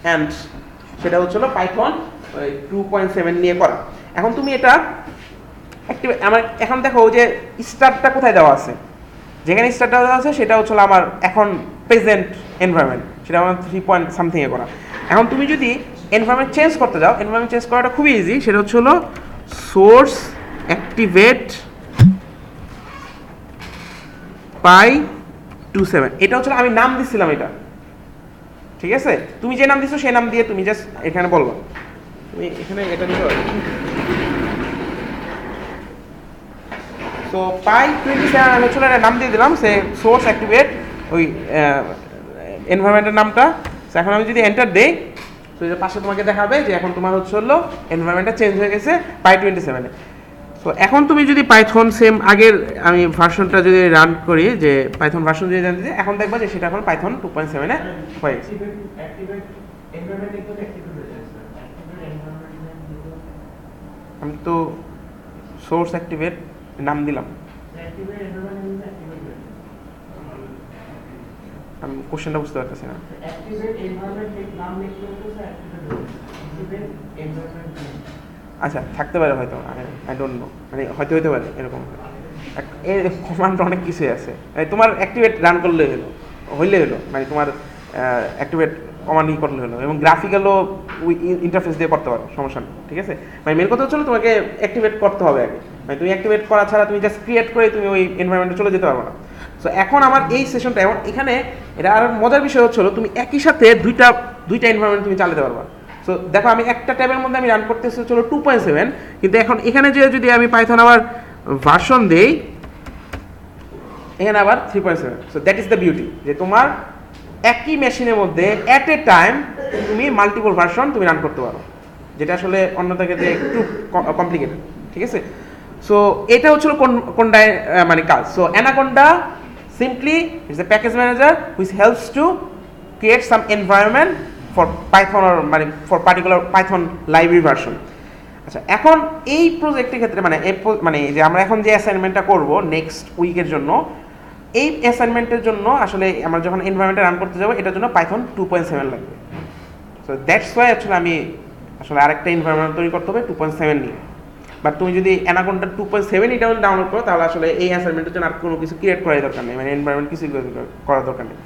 অ্যান্ড সেটা হলো পাইথন 2.7 নিয়ে করা। এখন তুমি এটা আমার এখন দেখো ওই যে স্টার্টটা কোথায় দেওয়া আছে, যেখানে স্টার্টটা দেওয়া আছে সেটা হলো আমার এখন প্রেজেন্ট এনভায়রনমেন্ট, সেটা আমার 3 সামথিংয়ে করা। এখন তুমি যদি এনভায়রনমেন্ট চেঞ্জ করতে যাও, এনভায়রনমেন্ট চেঞ্জ করাটা খুবই ইজি, সেটা হলো সোর্স অ্যাক্টিভেট পাই 27। এটা হচ্ছে আমি নাম দিচ্ছিলাম এটা, ঠিক আছে? তুমি যে নাম দিচ্ছ সেই নাম দিয়ে তুমি জাস্ট এখানে বলবো, তুমি এখানে এটা দিতে পারো। সো পাই 27 আমি হচ্ছে নাম দিয়ে দিলাম, সে সোর্স অ্যাক্টিভেট ওই এনভায়রনমেন্টের নামটা। এখন আমি যদি এন্টার দেই, তো এর পাশে তোমাকে দেখাবে যে এখন তোমার হলো এনভায়রনমেন্টটা চেঞ্জ হয়ে গেছে পাই 27-এ। সো এখন তুমি যদি পাইথন সেম আগের আমি ভার্সনটা যদি রান করি, যে পাইথন ভার্সন যদি জানতে চাই, এখন দেখবা যে সেটা এখন পাইথন 2.7 এ হয়ে গেছে। আমি তো সোর্স অ্যাক্টিভেট নাম দিলাম, আমি কোশ্চেনটা বুঝতে পারতেছি না। আচ্ছা থাকতে পারে হয়তো, আই ডোন্ট নো, মানে হয়তো হতে পারে এরকম। এর কমান্ড অনেক কিছুই আছে, তোমার অ্যাক্টিভেট রান করলে হইলে হলো, মানে তোমার অ্যাক্টিভেট কমান্ড করলে হলো, এবং গ্রাফিক্যালও ইন্টারফেস দিয়ে করতে পারো, সমস্যা নেই, ঠিক আছে। মানে মেন কথা হচ্ছে তোমাকে অ্যাক্টিভেট করতে হবে আগে, মানে তুমি অ্যাক্টিভেট করা ছাড়া তুমি জাস্ট ক্রিয়েট করে তুমি ওই এনভায়রনমেন্টে চলে যেতে পারবে না। সো এখন আমার এই সেশনটা এমন, এখানে এটা আর মজার বিষয় হচ্ছিল তুমি একই সাথে দুইটা এনভায়রনমেন্ট তুমি চালাতে পারবা। সো দেখো আমি একটা ট্যাবের মধ্যে আমি রান করতেছি হলো 2.7, কিন্তু এখন এখানে যে যদি আমি পাইথন আবার ভার্সন দেই, এখানে আবার 3.7। So that is the beauty, যে তোমার একই মেশিনের মধ্যে অ্যাট এ টাইম তুমি মাল্টিপল ভার্সন তুমি রান করতে পারো, যেটা আসলে অন্যদের ক্ষেত্রে একটু কমপ্লিকেটেড, ঠিক আছে। সো এটা হচ্ছিল কোনটায় মানে কাজ। So anaconda simply is a package manager which helps to create some environment for Python or মানে for particular Python library version। আচ্ছা এখন এই প্রজেক্টের ক্ষেত্রে মানে যে আমরা এখন যে অ্যাসাইনমেন্টটা করব নেক্সট উইকের জন্য, এই অ্যাসাইনমেন্টের জন্য আসলে আমরা যখন এনভায়রনমেন্টে রান করতে যাবো এটার জন্য পাইথন 2.7 লাগবে। সো দ্যাটস ওয়াই আসলে আমি আসলে আরেকটা এনভায়রনমেন্ট তৈরি করতে হবে 2.7 নিয়ে। বাট তুমি যদি অ্যানাকোন্ডা 2.7 এটা ডাউনলোড করো, তাহলে আসলে এই অ্যাসাইনমেন্টের জন্য আর কোনো কিছু ক্রিয়েট করার দরকার নেই, মানে এনভায়রনমেন্ট কিছু করার দরকার নেই।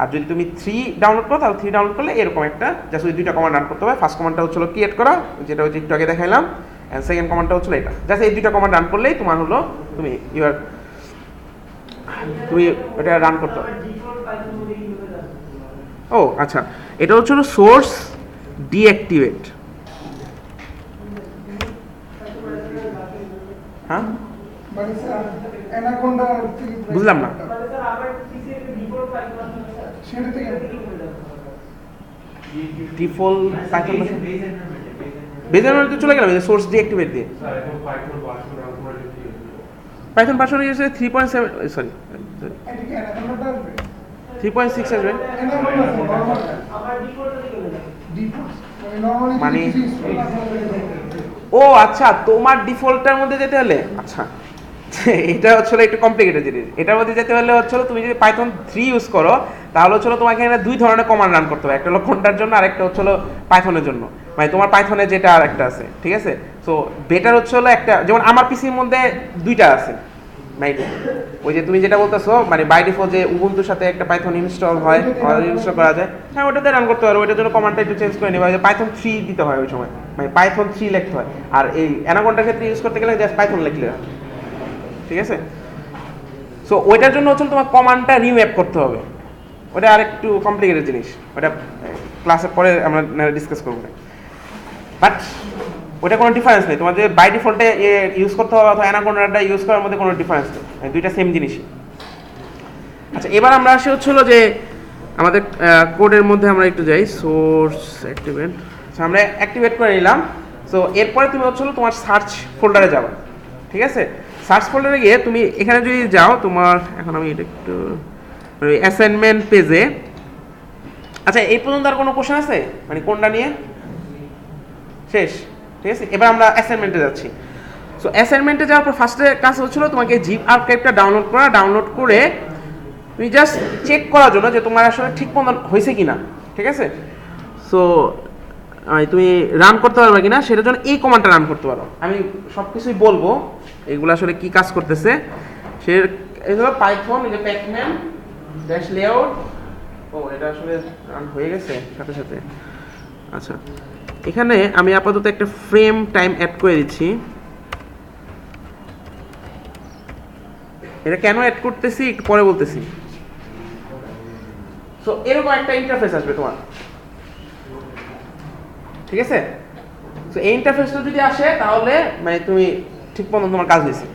আর যদি তুমি 3 ডাউনলোড করো, তাহলে 3 ডাউনলোড করলে এরকম একটা জাস্ট ওই দুইটা কমান্ড রান করতে হবে। ফার্স্ট কমান্ডটা হচ্ছিল ক্রিয়েট করা, যেটা হচ্ছে একটু আগে দেখাইলাম, অ্যান্ড সেকেন্ড কমান্ডটা হচ্ছিল এটা। জাস্ট এই দুইটা কমান্ড রান করলেই তোমার হলো তুমি এটা রান করতে হবে। ও আচ্ছা, এটা হচ্ছিল সোর্স ডিঅ্যাক্টিভেট। হ্যাঁ বুঝলাম না। ডিফল্ট পাইথন বেজের মধ্যে চলে গেলাম সোর্স ডিঅ্যাক্টিভেট দিয়ে। পাইথন ভার্সন হয়েছে 3.7, সরি 3.6 আসবে। মানে ও আচ্ছা, তোমার ডিফল্টটার মধ্যে যেতে হলে, আচ্ছা এটা হচ্ছিল একটু কমপ্লিকেটেড জিনিস। এটার মধ্যে যেতে হলে হচ্ছিল তুমি যদি পাইথন 3 ইউজ করো, তাহলে হচ্ছিল তোমাকে এখানে দুই ধরনের কমান্ড রান করতে হবে, একটা হলো কোনটার জন্য আর একটা হচ্ছিল পাইথনের জন্য, মানে তোমার পাইথনে যেটা আর একটা আছে, ঠিক আছে। সো বেটার হচ্ছিল একটা, যেমন আমার পিসির মধ্যে দুইটা আছে, মানে ওই যে তুমি যেটা বলতেছো মানে বাই ডিফল্ট যে উবুন্তুর সাথে একটা পাইথন ইনস্টল হয়, ইনস্টল করা যায়, হ্যাঁ ওটাতে রান করতে পারো। ওইটার জন্য কমান্ডটা একটু চেঞ্জ করে নেবা, যে পাইথন 3 দিতে হয় ওই সময়, মানে পাইথন 3 লিখতে হয়। আর এই অ্যানাকোন্ডার ক্ষেত্রে ইউজ করতে গেলে জাস্ট পাইথন লিখলে হয়, ঠিক আছে। সো ওইটার জন্য হচ্ছে তোমার কমান্ডটা রিম্যাপ করতে হবে, ওটা আরেকটু কমপ্লিকেটেড জিনিস, ওটা ক্লাসের পরে আমরা ডিসকাস করবো। বাট ওটা কোনো ডিফারেন্স নেই, তোমাদের বাই ডিফল্টে ইউজ করতে হবে অথবা অ্যানাকোন্ডাটা ইউজ করার মধ্যে কোনো ডিফারেন্স নেই, দুইটা সেম জিনিসই। আচ্ছা এবার আমরা আসি হচ্ছিল যে আমাদের কোডের মধ্যে আমরা একটু যাই, সোর্স অ্যাক্টিভেট। আচ্ছা আমরা অ্যাক্টিভেট করে নিলাম। সো এরপরে তুমি হচ্ছিল তোমার সার্চ ফোল্ডারে যাবে, ঠিক আছে। সার্চ ফোল্ডারে গিয়ে তুমি এখানে যদি যাও, তোমার এখন আমি এটা একটু অ্যাসাইনমেন্ট পেজে। আচ্ছা এই পর্যন্ত আর কোনো কোশ্চেন আছে, মানে কোনটা নিয়ে শেষ, ঠিক আছে। এবার আমরা অ্যাসাইনমেন্টে যাচ্ছি। সো অ্যাসাইনমেন্টে যাওয়ার পর ফার্স্টে কাজ হচ্ছিল তোমাকে জিপ আর্কাইভটা ডাউনলোড করা, ডাউনলোড করে তুমি জাস্ট চেক করার জন্য যে তোমার আসলে ঠিক মতো হয়েছে কিনা, ঠিক আছে। সো তুমি রান করতে পারবে কিনা সেটার জন্য এই কমান্ডটা রান করতে পারো। আমি সব কিছুই বলবো এগুলো আসলে কি কাজ করতেছে। সে হলো পাইথন, এই যে প্যাকম্যান ড্যাশ লেআউট। ও এটা আসলে রান হয়ে গেছে সাথে সাথে। আচ্ছা এখানে আমি আপাতত একটা ফ্রেম টাইম অ্যাড করে দিচ্ছি। এটা কেন অ্যাড করতেছি একটু পরে বলতেছি। সো এরকম একটা ইন্টারফেস আসবে তোমার, ঠিক আছে। সো এই ইন্টারফেসটা যদি আসে তাহলে মানে তুমি ঠিক মতো তোমার কাজ হয়েছে।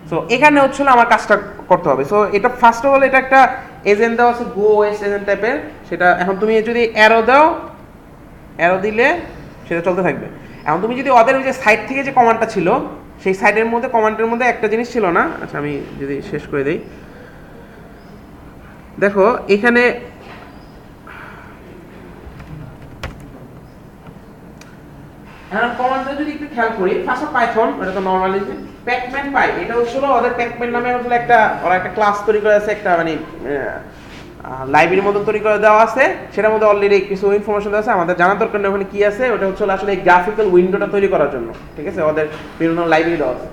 সো এখানে হচ্ছিল আমার কাজটা করতে হবে। সো এটা ফার্স্ট অফ অল এটা একটা এজেন্ট দেওয়া আছে, গো ওএস এজেন্ট টাইপের। সেটা এখন তুমি যদি অ্যারো দাও, অ্যারো দিলে সেটা চলতে থাকবে। এখন তুমি যদি ওদের ওই যে সাইড থেকে যে কমান্ডটা ছিল সেই সাইডের মধ্যে কমান্ডের মধ্যে একটা জিনিস ছিল না। আচ্ছা আমি যদি শেষ করে দেই, দেখো এখানে এখন কমান্ডে যদি একটু খেয়াল করি, ফার্স্ট পাইথন এটা তো নরমালি প্যাকম্যান পাই, এটা হচ্ছিল ওদের প্যাকম্যান নামে হচ্ছিল একটা, ওরা একটা ক্লাস তৈরি করে আছে, একটা মানে লাইব্রেরির মতো তৈরি করে দেওয়া আছে, সেটার মধ্যে অলরেডি কিছু ইনফরমেশন দেওয়া আছে, আমাদের জানা দরকার নেই ওখানে কি আছে। ওটা হচ্ছে আসলে এই গ্রাফিক্যাল উইন্ডোটা তৈরি করার জন্য, ঠিক আছে, ওদের বিভিন্ন লাইব্রেরি দেওয়া আছে।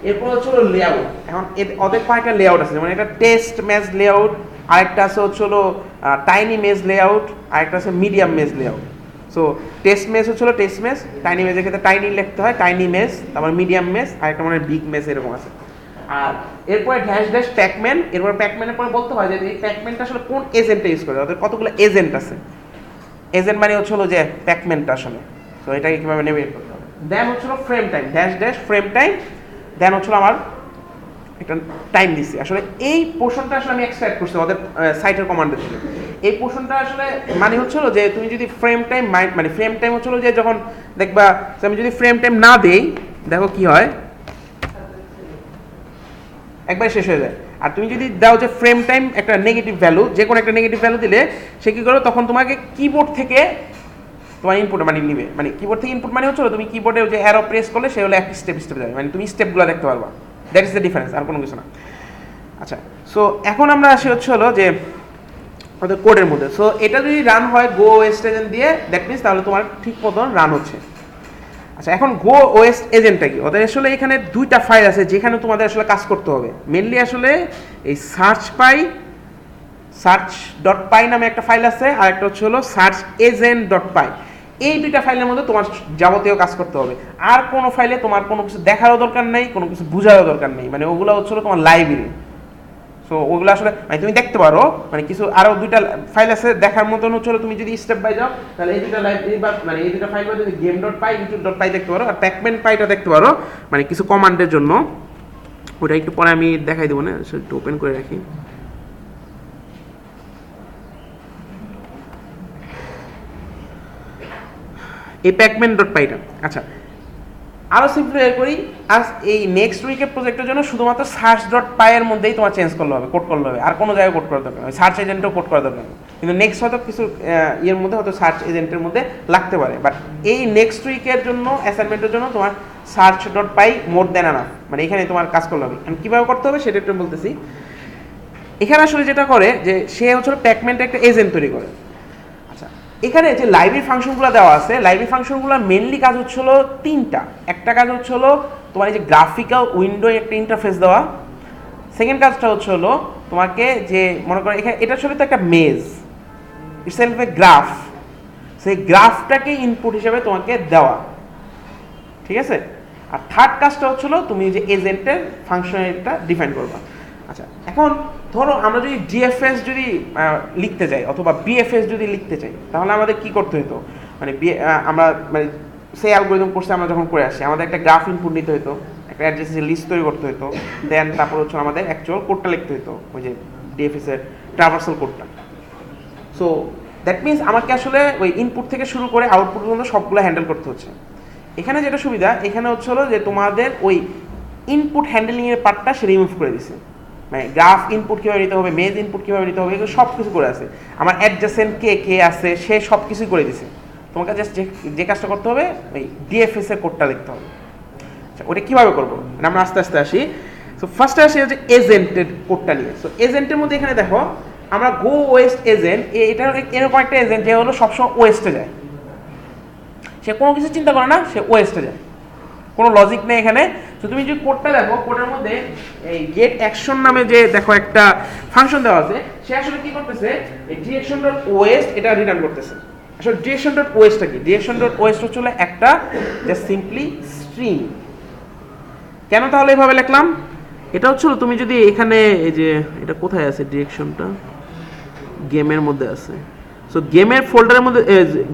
এরপর হচ্ছিল লেআউট। এখন ওদের কয়েকটা লেআউট আছে, যেমন এটা টেস্ট মেজ লেআউট, আরেকটা আছে হচ্ছিল টাইনি মেজ লেআউট, আরেকটা আছে মিডিয়াম মেজ লেআউট। সো টেস্ট মেজ হচ্ছিল টেস্ট মেজ, টাইনি মেজের ক্ষেত্রে টাইনি লিখতে হয়, টাইনি মেজ, তারপর মিডিয়াম মেজ, আরেকটা মানে বিগ মেজ, এরকম আছে। আর এরপরে ড্যাশ ড্যাশ প্যাকম্যান, এরপর প্যাকম্যানের পরে বলতে হয় যে এই প্যাকম্যানটা আসলে কোন এজেন্টটা ইউজ করে, ওদের কতগুলো এজেন্ট আছে। এজেন্ট মানে হচ্ছিল যে প্যাকম্যানটা আসলে, তো এটাকে কীভাবে নেভিগেট করতে হবে। দেন হচ্ছিল frame time, dash dash frame time, then হচ্ছিল আমার একটা টাইম দিচ্ছি। আসলে এই পোর্শনটা আসলে আমি এক্সট্রাক্ট করছি ওদের সাইটের কমান্ডের থেকে। এই পোর্শনটা আসলে মানে হচ্ছিল যে তুমি যদি ফ্রেম টাইম, মানে ফ্রেম টাইম হচ্ছিল যে যখন দেখবা আমি যদি ফ্রেম টাইম না দেই, দেখো কি হয়, একবার শেষ হয়ে যায়। আর তুমি যদি দাও যে ফ্রেম টাইম একটা নেগেটিভ ভ্যালু, যে কোনো একটা নেগেটিভ ভ্যালু দিলে সে কী করো, তখন তোমাকে কিবোর্ড থেকে তোমার ইনপুট মানে নিবে, মানে কিবোর্ড থেকে ইনপুট মানে হচ্ছিল তুমি কিবোর্ডে যে অ্যারো প্রেস করলে সে হলো এক স্টেপ স্টেপ যাবে, মানে তুমি স্টেপগুলো দেখতে পারবা। দ্যাট ইজ দ্য ডিফারেন্স, আর কোনো কিছু না। আচ্ছা, সো এখন আমরা আসি হলো যে ওদের কোডের মধ্যে। সো এটা যদি রান হয় গো ওএস এজেন্ট দিয়ে, দ্যাট মিনস তাহলে তোমার ঠিক মতন রান হচ্ছে। আচ্ছা, এখন গো ওএস এজেন্টটা কি, ওদের আসলে এখানে দুইটা ফাইল আছে যেখানে তোমাদের আসলে কাজ করতে হবে। মেনলি আসলে এই সার্চ ডট পাই নামে একটা ফাইল আছে, আর একটা হলো সার্চ এজেন্ট ডট পাই। এই দুইটা ফাইলের মধ্যে তোমার যাবতীয় কাজ করতে হবে। আর কোনো ফাইলে তোমার কোনো কিছু দেখারও দরকার নেই, কোনো কিছু বোঝারও দরকার নেই, মানে ওগুলো হচ্ছিল তোমার লাইব্রেরি। সো ওগুলো আসলে মানে তুমি দেখতে পারো, মানে কিছু আরও দুইটা ফাইল আছে দেখার মতন হচ্ছিল, তুমি যদি স্টেপ বাই যাও তাহলে এই দুইটা লাইব্রেরি বা মানে এই দুইটা ফাইল যদি গেম ডট পাই, ইউটিউব ডট পাই দেখতে পারো, আর প্যাকম্যান পাইটা দেখতে পারো, মানে কিছু কমান্ডের জন্য। ওটা একটু পরে আমি দেখাই দেবো না, একটু ওপেন করে রাখি। এই প্যাকম্যান ডট পাইটা। আচ্ছা, আরও সিম্পলিফাই করি, আজ এই নেক্সট উইকের প্রজেক্টের জন্য শুধুমাত্র সার্চ ডট পাইয়ের মধ্যেই তোমার চেঞ্জ করলে হবে, কোড করলে হবে, আর কোনো জায়গায় কোড করা দরকার নেই। সার্চ এজেন্টও কোড করা দরকার নেই, কিন্তু নেক্সট হয়তো কিছু ইয়ের মধ্যে হয়তো সার্চ এজেন্টের মধ্যে লাগতে পারে। বাট এই নেক্সট উইকের জন্য অ্যাসাইনমেন্টের জন্য তোমার সার্চ ডট পাই মোর দেন আনাফ, মানে এখানে তোমার কাজ করলে হবে। আমি কীভাবে করতে হবে সেটা একটু বলতেছি। এখানে আসলে যেটা করে যে সে হচ্ছে প্যাকম্যানটা একটা এজেন্ট তৈরি করে। এখানে যে লাইব্রেরি ফাংশনগুলো দেওয়া আছে, লাইব্রেরি ফাংশনগুলো মেনলি কাজ হচ্ছিল তিনটা। একটা কাজ হচ্ছিল তোমার এই যে গ্রাফিক্যাল উইন্ডো একটা ইন্টারফেস দেওয়া। সেকেন্ড কাজটা হচ্ছিল তোমাকে যে মনে করো এখানে এটা আসলে তো একটা মেজ, ইটসেলফ এ গ্রাফ, সেই গ্রাফটাকে ইনপুট হিসেবে তোমাকে দেওয়া, ঠিক আছে। আর থার্ড কাজটা হচ্ছিল তুমি যে এজেন্টের ফাংশনালিটিটা ডিফাইন করবা। আচ্ছা, এখন ধরো আমরা যদি ডিএফএস যদি লিখতে চাই অথবা বিএফএস যদি লিখতে চাই, তাহলে আমাদের কি করতে হতো, মানে আমরা মানে সেই অ্যালগরিদম কোর্সে আমরা যখন করে আসি, আমাদের একটা গ্রাফ ইনপুট নিতে হতো, একটা অ্যাড্রেসের লিস্ট তৈরি করতে হতো, দেন তারপর হচ্ছে আমাদের অ্যাকচুয়াল কোডটা লিখতে হতো, ওই যে ডিএফএস এর ট্রাভার্সাল কোডটা। সো দ্যাট মিনস আমাকে আসলে ওই ইনপুট থেকে শুরু করে আউটপুট পর্যন্ত সবগুলো হ্যান্ডেল করতে হচ্ছে। এখানে যেটা সুবিধা, এখানে হচ্ছে হলো যে তোমাদের ওই ইনপুট হ্যান্ডেলিংয়ের পার্টটা সে রিমুভ করে দিছে, মানে গ্রাফ ইনপুট কীভাবে নিতে হবে, মেজ ইনপুট কীভাবে নিতে হবে, এগুলো সব কিছু করে আছে। আমার অ্যাডজাসেন্ট কে আছে সে সব কিছুই করে দিছে। তোমাকে জাস্ট যে কাজটা করতে হবে ওই ডিএফএস এর কোডটা লিখতে হবে। আচ্ছা, ওটা কীভাবে করবো আমরা আস্তে আস্তে আসি। সো ফার্স্টে আসি হচ্ছে এজেন্টের কোডটা নিয়ে। সো এজেন্টের মধ্যে এখানে দেখো আমরা গো ওয়েস্ট এজেন্ট, এটা এরকম একটা এজেন্ট যে হলো সবসময় ওয়েস্টে যায়, সে কোনো কিছু চিন্তা করে না, সে ওয়েস্টে যায়, কোনো লজিক নেই এখানে। তো তুমি যদি কোডটা দেখো, কোডের মধ্যে এই গেট অ্যাকশন নামে যে দেখো একটা ফাংশন দেওয়া আছে, সে আসলে কি করতেছে, এই ডিরেকশন ডট ওয়েস্ট এটা রিটার্ন করতেছে। আসলে ডিরেকশন ডট ওয়েস্টটা কি, ডিরেকশন ডট ওয়েস্ট হচ্ছে একটা জাস্ট সিম্পলি স্ট্রিং। কেন তাহলে এভাবে লিখলাম, এটা হচ্ছিল তুমি যদি এখানে এই যে এটা কোথায় আছে ডিরেকশনটা, গেমের মধ্যে আছে। সো গেমের ফোল্ডারের মধ্যে,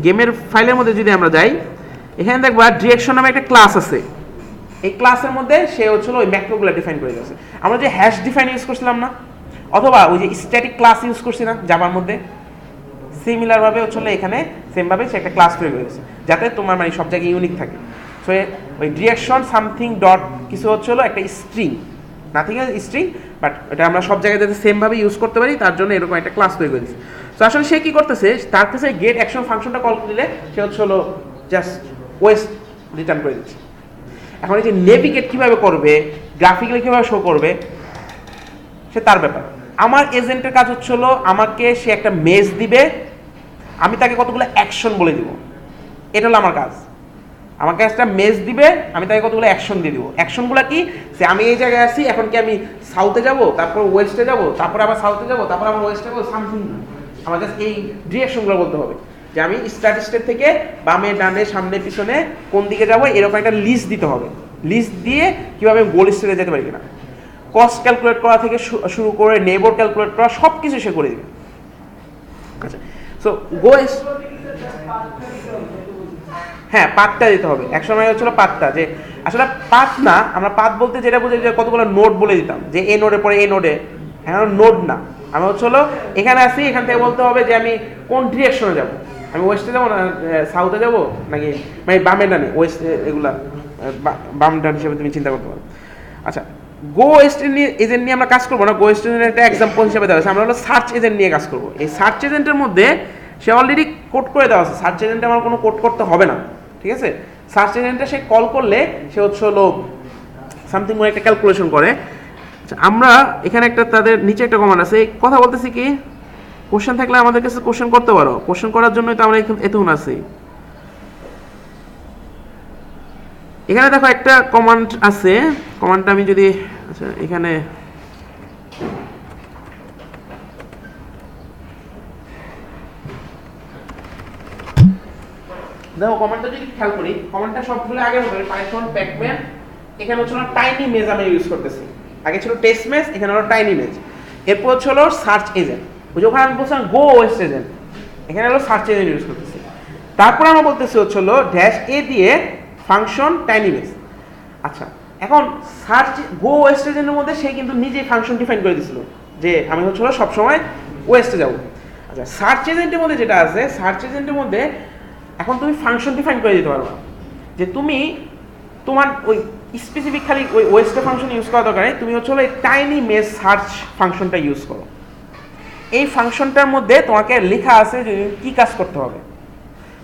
গেমের ফাইলের মধ্যে যদি আমরা যাই, এখানে দেখবা ডিরেকশন নামে একটা ক্লাস আছে। এই ক্লাসের মধ্যে সে হচ্ছিল ওই ম্যাক্রোগুলো ডিফাইন করে দিয়েছে। আমরা যে হ্যাশ ডিফাইন ইউজ করছিলাম না, অথবা ওই যে স্ট্যাটিক ক্লাস ইউজ করছি না জাভার মধ্যে, সিমিলারভাবে হচ্ছিল এখানে সেমভাবে সে একটা ক্লাস তৈরি করেছে যাতে তোমার মানে সব জায়গায় ইউনিক থাকে। সো ওই ডিরেকশন সামথিং ডট কিছু হচ্ছে হলো একটা string, nothing as string, but এটা আমরা সব জায়গায় যাতে সেমভাবে ইউজ করতে পারি তার জন্য এরকম একটা ক্লাস তৈরি করে দিচ্ছি। তো আসলে সে কী করতেছে, তার কাছে গেট অ্যাকশন ফাংশনটা কল দিলে সে হচ্ছে হলো জাস্ট ওয়েস্ট রিটার্ন করে দিচ্ছে। এখন এই যে নেভিগেট কীভাবে করবে, গ্রাফিক্যালি কীভাবে শো করবে, সে তার ব্যাপার। আমার এজেন্টের কাজ হচ্ছে হলো আমাকে সে একটা মেজ দিবে, আমি তাকে কতগুলো অ্যাকশন বলে দিব, এটা হলো আমার কাজ। আমাকে একটা মেজ দিবে, আমি তাকে কতগুলো অ্যাকশন দিয়ে দিব। অ্যাকশনগুলো কি, যে আমি এই জায়গায় আছি, এখন কি আমি সাউথে যাব, তারপর ওয়েস্টে যাব, তারপর আবার সাউথে যাব, তারপর আবার ওয়েস্টে যাবো, সামথিং। আমার জাস্ট এই ডিরেকশনগুলো বলতে হবে, যে আমি স্টার্ট স্টেট থেকে বামে ডানে সামনে পিছনে কোন দিকে যাব, এরকম একটা লিস্ট দিতে হবে। লিস্ট দিয়ে কীভাবে গোল স্টেটে যেতে পারি কিনা, কস্ট ক্যালকুলেট করা থেকে শুরু করে নেবর ক্যালকুলেট করা সব কিছু সে করে দেবে। আচ্ছা, সো হ্যাঁ, পাতটা দিতে হবে। এক সময় হচ্ছিল পাতটা, যে আসলে পাত না, আমরা পাত বলতে যেটা বুঝি যে কতগুলো নোড বলে দিতাম, যে এই নোডে পরে এই নোডে, এখন নোড না, আমি হচ্ছে হলো এখানে আসি, এখান থেকে বলতে হবে যে আমি কোন ডিরেকশনে যাব, আমি ওয়েস্টে যাবো না সাউথে যাবো, নাকি মানে বামে ডানে, ওয়েস্ট এগুলা বাম ডান হিসেবে তুমি চিন্তা করতে পারো। আচ্ছা, গো এজেন্ট নিয়ে আমরা কাজ করবো না, গো এজেন্টের একটা এক্সাম্পল হিসেবে দেওয়া আছে, আমরা হলো সার্চ এজেন্ট নিয়ে কাজ করবো। এই সার্চ এজেন্টের মধ্যে সে অলরেডি কোড করে দেওয়া আছে, সার্চ এজেন্টে আমার কোনো কোড করতে হবে না, ঠিক আছে। সার্চ এজেন্টে সে কল করলে সে হচ্ছে হলো সামথিং কোনো একটা ক্যালকুলেশন করে। আচ্ছা, আমরা এখানে একটা তাদের নিচে একটা কমান্ড আছে, কথা বলতেছি কি, কোশ্চেন থাকলে আমাদের কাছে কোশ্চেন করতে পারো, কোশ্চেন করার জন্যই তো আমরা এতক্ষণ আছি। এখানে দেখো একটা কমান্ড আছে, কমান্ডটা আমি যদি, আচ্ছা এখানে দেখো কমান্ডটা যদি খেয়াল করি, কমান্ডটা সবগুলো আগে হবে পাইথন প্যাকম্যান, এখানে হচ্ছে টাইনি মেজ আমি ইউজ করতেছি, আগে ছিল টেস্ট মেজ, এখানে হলো টাইনি মেজ, এরপর হচ্ছে হলো সার্চ এজেন্ট, ওই যখন আমি বলছিলাম গো ওয়েস্ট এজেন্ট, এখানে হলো সার্চ এজেন্ট ইউজ করতেছি। তারপর আমরা বলতেছি হচ্ছে হলো ড্যাশ এ দিয়ে ফাংশন টাইনি মেজ। আচ্ছা, এখন সার্চ গো ওয়েস্ট এজেন্টের মধ্যে সে কিন্তু নিজেই ফাংশন ডিফাইন করে দিয়েছিল, যে আমি হচ্ছে হলো সবসময় ওয়েস্টে যাব। আচ্ছা, সার্চ এজেন্টের মধ্যে যেটা আছে, সার্চ এজেন্টের মধ্যে এখন তুমি ফাংশন ডিফাইন করে দিতে পারবা, যে তুমি তোমার ওই স্পেসিফিক খালি ওই ওয়েস্টে ফাংশন ইউজ করা দরকার নেই, তুমি হচ্ছে হলো এই টাইনি মেজ সার্চ ফাংশনটা ইউজ করো। এই ফাংশনটার মধ্যে তোমাকে লেখা আছে যে কী কাজ করতে হবে।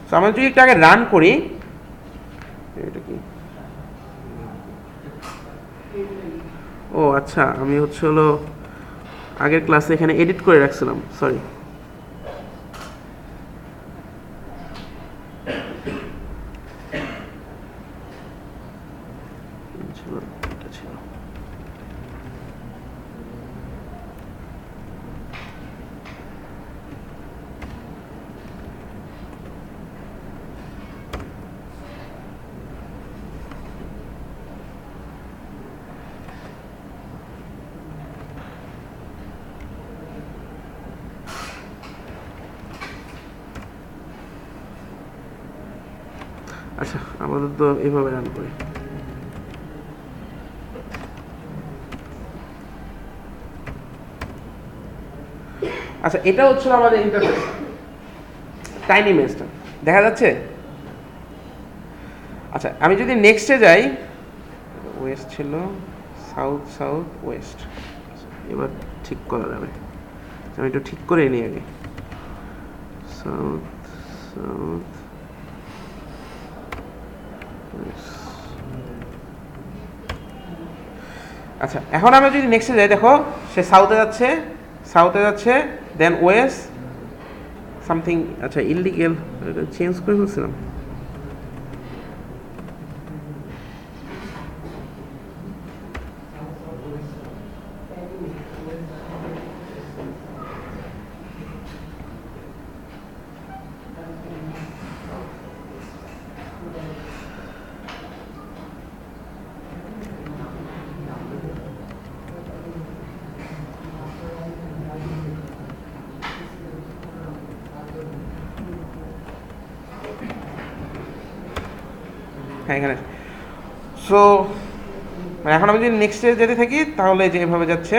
তো আমরা যদি একটু আগে রান করি, এটা কি, ও আচ্ছা, আমি হচ্ছে হলো আগের ক্লাসে এখানে এডিট করে রাখছিলাম, সরি। আচ্ছা, আপাতত এভাবে রান করি। আচ্ছা, এটা হচ্ছে আমাদের ইন্টারফেস, টাইনি মেজটা দেখা যাচ্ছে। আচ্ছা, আমি যদি নেক্সটে যাই, ওয়েস্ট ছিল, সাউথ সাউথ ওয়েস্ট, এবার ঠিক করা যাবে, আমি একটু ঠিক করে নিই আগে, সাউথ সাউথ। আচ্ছা, এখন আমরা যদি নেক্সটে যাই, দেখো সে সাউথে যাচ্ছে, সাউথে যাচ্ছে, দেন ওয়েস্ট সামথিং। আচ্ছা, ইললিগেল চেঞ্জ করে ফেলছিলাম। হ্যাঁ, এখানে। সো এখন আমি যদি নেক্সটে যেতে থাকি, তাহলে যে এভাবে যাচ্ছে,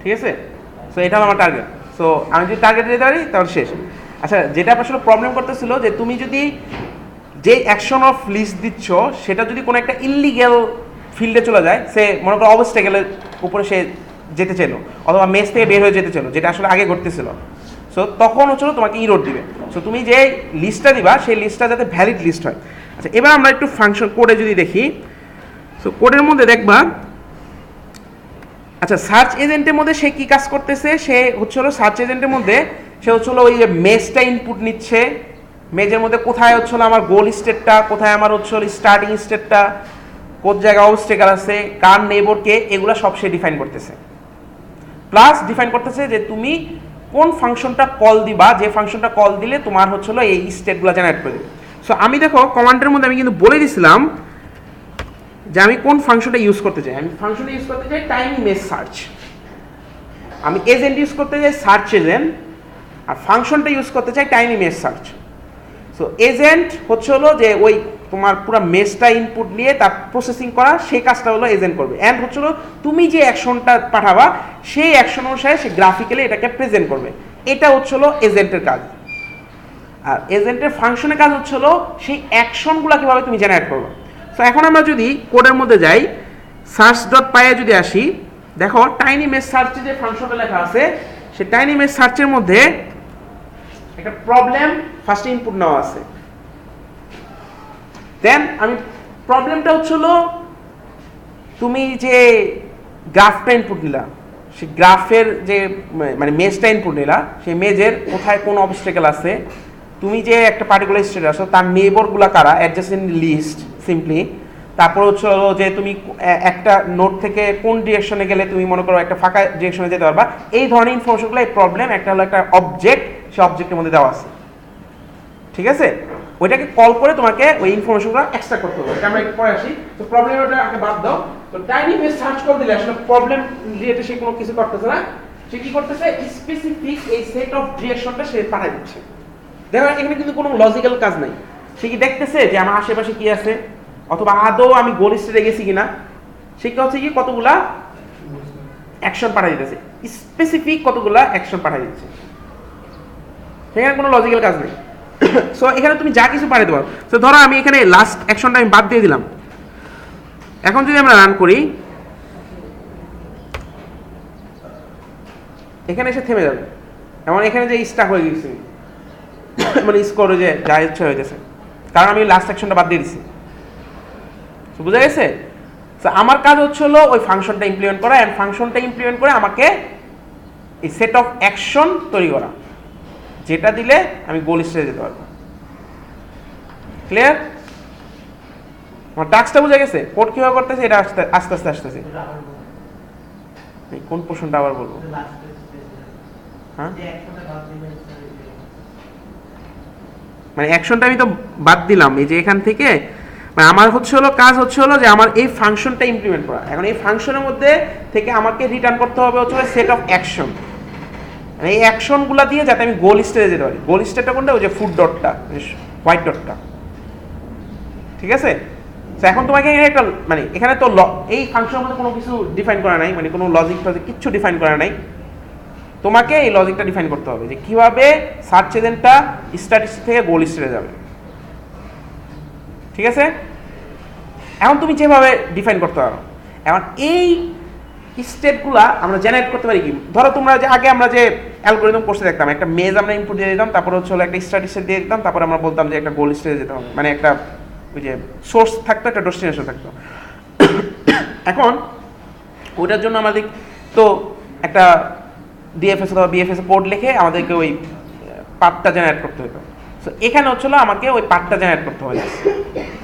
ঠিক আছে। সো এটা আমার টার্গেট। সো আমি যদি টার্গেটে যেতে পারি তাহলে শেষ। আচ্ছা, যেটা আসলে প্রবলেম করতেছিল যে তুমি যদি যে অ্যাকশন অফ লিস্ট দিচ্ছ সেটা যদি কোনো একটা ইললিগ্যাল ফিল্ডে চলে যায়, সে মনে করো অবস্টেকেলের উপরে সে যেতে চাইলো অথবা মেস থেকে বের হয়ে যেতে চাইলো, যেটা আসলে আগে ঘটতেছিল, সো তখন হচ্ছিল তোমাকে ইরোড দিবে। সো তুমি যে লিস্টটা দিবা সেই লিস্টটা যাতে ভ্যালিড লিস্ট হয়। আচ্ছা, এবার আমরা একটু ফাংশন কোডে যদি দেখি, সো কোডের মধ্যে দেখবা, আচ্ছা সার্চ এজেন্টের মধ্যে সে কি কাজ করতেছে, সে হচ্ছিল সার্চ এজেন্টের মধ্যে সে হচ্ছিল ওই যে মেজটা ইনপুট নিচ্ছে, মেজের মধ্যে কোথায় হচ্ছিল আমার গোল স্টেটটা, কোথায় আমার হচ্ছিল স্টার্টিং স্টেটটা, কোন জায়গায় অবস্টেকাল আছে, কার নেবরকে, এগুলো সব সে ডিফাইন করতেছে। প্লাস ডিফাইন করতেছে যে তুমি কোন ফাংশনটা কল দিবা, যে ফাংশনটা কল দিলে তোমার হচ্ছিল এই স্টেটগুলো জেনারেট করে দেবে। সো আমি দেখো কমান্ডের মধ্যে আমি কিন্তু বলে দিছিলাম যে আমি কোন ফাংশনটা ইউজ করতে চাই। আমি ফাংশনটা ইউজ করতে চাই টাইম ইমেজ সার্চ, আমি এজেন্ট ইউজ করতে চাই সার্চ এজেন্ট, আর ফাংশনটা ইউজ করতে চাই time image search. So agent হচ্ছে হলো যে ওই তোমার পুরো মেজটা ইনপুট নিয়ে তার প্রসেসিং করা, সেই কাজটা হলো এজেন্ট করবে। অ্যান্ড হচ্ছে হলো তুমি যে অ্যাকশনটা পাঠাবা সেই অ্যাকশন অনুসারে সে গ্রাফিক্যালি এটাকে প্রেজেন্ট করবে, এটা হচ্ছে হলো এজেন্টের কাজ। আর এজেন্টের ফাংশনের কাজ হচ্ছে হলো সেই অ্যাকশনগুলো কীভাবে তুমি জেনারেট করবে। সো এখন আমরা যদি কোডের মধ্যে যাই, সার্চ ডট পাইয়ে যদি আসি, দেখো টাইনি মেজ সার্চে যে ফাংশনটা লেখা আছে, সে টাইনি মেজ সার্চের মধ্যে একটা প্রবলেম ফার্স্ট ইনপুট নেওয়া আছে। দেন আমি প্রবলেমটা হচ্ছিল তুমি যে গ্রাফটা ইনপুট নিলা, সেই গ্রাফের যে মানে মেজটা ইনপুট নিলা, সেই মেজের কোথায় কোন অবস্টেকেল আছে, তুমি যে একটা পার্টিকুলার স্টেট আসো তার নেবরগুলো কারা, অ্যাডজাসেন্ট লিস্ট সিম্পলি। তারপর হচ্ছে যে তুমি একটা নোট থেকে কোন ডিরেকশনে গেলে তুমি মনে করো একটা ফাঁকা ডিরেকশনে যেতে পারবা, এই ধরনের ইনফরমেশনগুলো, এই প্রবলেম একটা হলো একটা অবজেক্ট, সেই অবজেক্টের মধ্যে দেওয়া আছে, ঠিক আছে। ওইটাকে কল করে তোমাকে ওই ইনফরমেশনগুলো এক্সট্রাক্ট করতে হবে। আমরা একটু পরে আসি। তো প্রবলেম ওটা আগে বাদ দাও। তো টাইনি মেজ সার্চ করে দিলে আসলে প্রবলেম রিলেটেড সে কোনো কিছু করতেছে না, সে কি করতেছে স্পেসিফিক এই সেট অফ ডিরেকশনটা সে পাঠিয়ে দিচ্ছে। দেখো এখানে কিন্তু কোনো লজিক্যাল কাজ নাই, সে কি দেখতেছে যে আমার আশেপাশে কি আছে অথবা আদৌ আমি গোল স্টেটে গেছি কিনা, সে কি হচ্ছে কি কতগুলা অ্যাকশন পাঠিয়ে দিতেছে, স্পেসিফিক কতগুলা অ্যাকশন পাঠিয়ে দিচ্ছে, সেখানে কোনো লজিক্যাল কাজ নেই। সো এখানে তুমি যা কিছু পাঠাতে পারো। তো ধরো আমি এখানে লাস্ট অ্যাকশনটা আমি বাদ দিয়ে দিলাম, এখন যদি আমরা রান করি এখানে এসে থেমে যাবে, এমন এখানে যে স্টাক হয়ে গেছে, মানে স্কোর যে যা ইচ্ছা হয়ে গেছে, কারণ আমি লাস্ট অ্যাকশনটা বাদ দিয়ে দিচ্ছি। বুঝা গেছে? তো আমার কাজ হচ্ছে হলো ওই ফাংশনটা ইমপ্লিমেন্ট করা, এন্ড ফাংশনটা ইমপ্লিমেন্ট করে আমাকে এই সেট অফ অ্যাকশন তৈরি করা, যেটা দিলে আমি গোল স্টেজে যেতে পারবো। ক্লিয়ার? আমার টাস্কটা বুঝা গেছে? কোড কিভাবে করতেছে এটা আস্তে আস্তে আসতেছে। কোন পোর্শনটা আবার বলবো? হ্যাঁ, মানে অ্যাকশনটা আমি তো বাদ দিলাম, এই যে এখান থেকে মানে আমার হচ্ছে হলো কাজ হচ্ছে হলো যে আমার এই ফাংশনটা ইমপ্লিমেন্ট করা। এখন এই ফাংশনের মধ্যে থেকে আমাকে রিটার্ন করতে হবে হচ্ছে সেট অফ অ্যাকশন, মানে এই অ্যাকশনগুলো দিয়ে যাতে আমি গোল স্টেজে যেতে পারি। গোল স্টেটটা কোনটা? ওই যে ফুট ডটটা, হোয়াইট ডটটা, ঠিক আছে। তো এখন তোমাকে একটা মানে এখানে তো এই ফাংশনের মধ্যে কোনো কিছু ডিফাইন করা নাই, মানে কোনো লজিক টজিক কিচ্ছু ডিফাইন করা নাই, তোমাকে এই লজিকটা ডিফাইন করতে হবে যে কিভাবে সার্চ এজেন্টটা স্ট্যাটিস্টিক থেকে গোল স্টেজে যাবে, ঠিক আছে। এখন তুমি যেভাবে ডিফাইন করতে পারো, এখন এই স্টেটগুলা আমরা জেনারেট করতে পারি কি? ধরো তোমরা যে আগে আমরা যে অ্যালগরিদম কোর্সে দেখতাম, একটা মেজ আমরা ইনপুট দিয়ে দিতাম, তারপর হচ্ছে একটা স্ট্যাটিস্টিক দিয়ে দিতাম, তারপর আমরা বলতাম যে একটা গোল স্টেজে যেতে হবে, মানে একটা ওই যে সোর্স থাকতো, একটা ডেস্টিনেশন থাকতো। এখন ওইটার জন্য আমাদের তো একটা ডিএফএস অথবা বিএফএস কোড লিখে আমাদেরকে ওই পাথটা জেনারেট করতে হতো। সো এখানে হচ্ছিল আমাকে ওই পাথটা জেনারেট করতে হবে,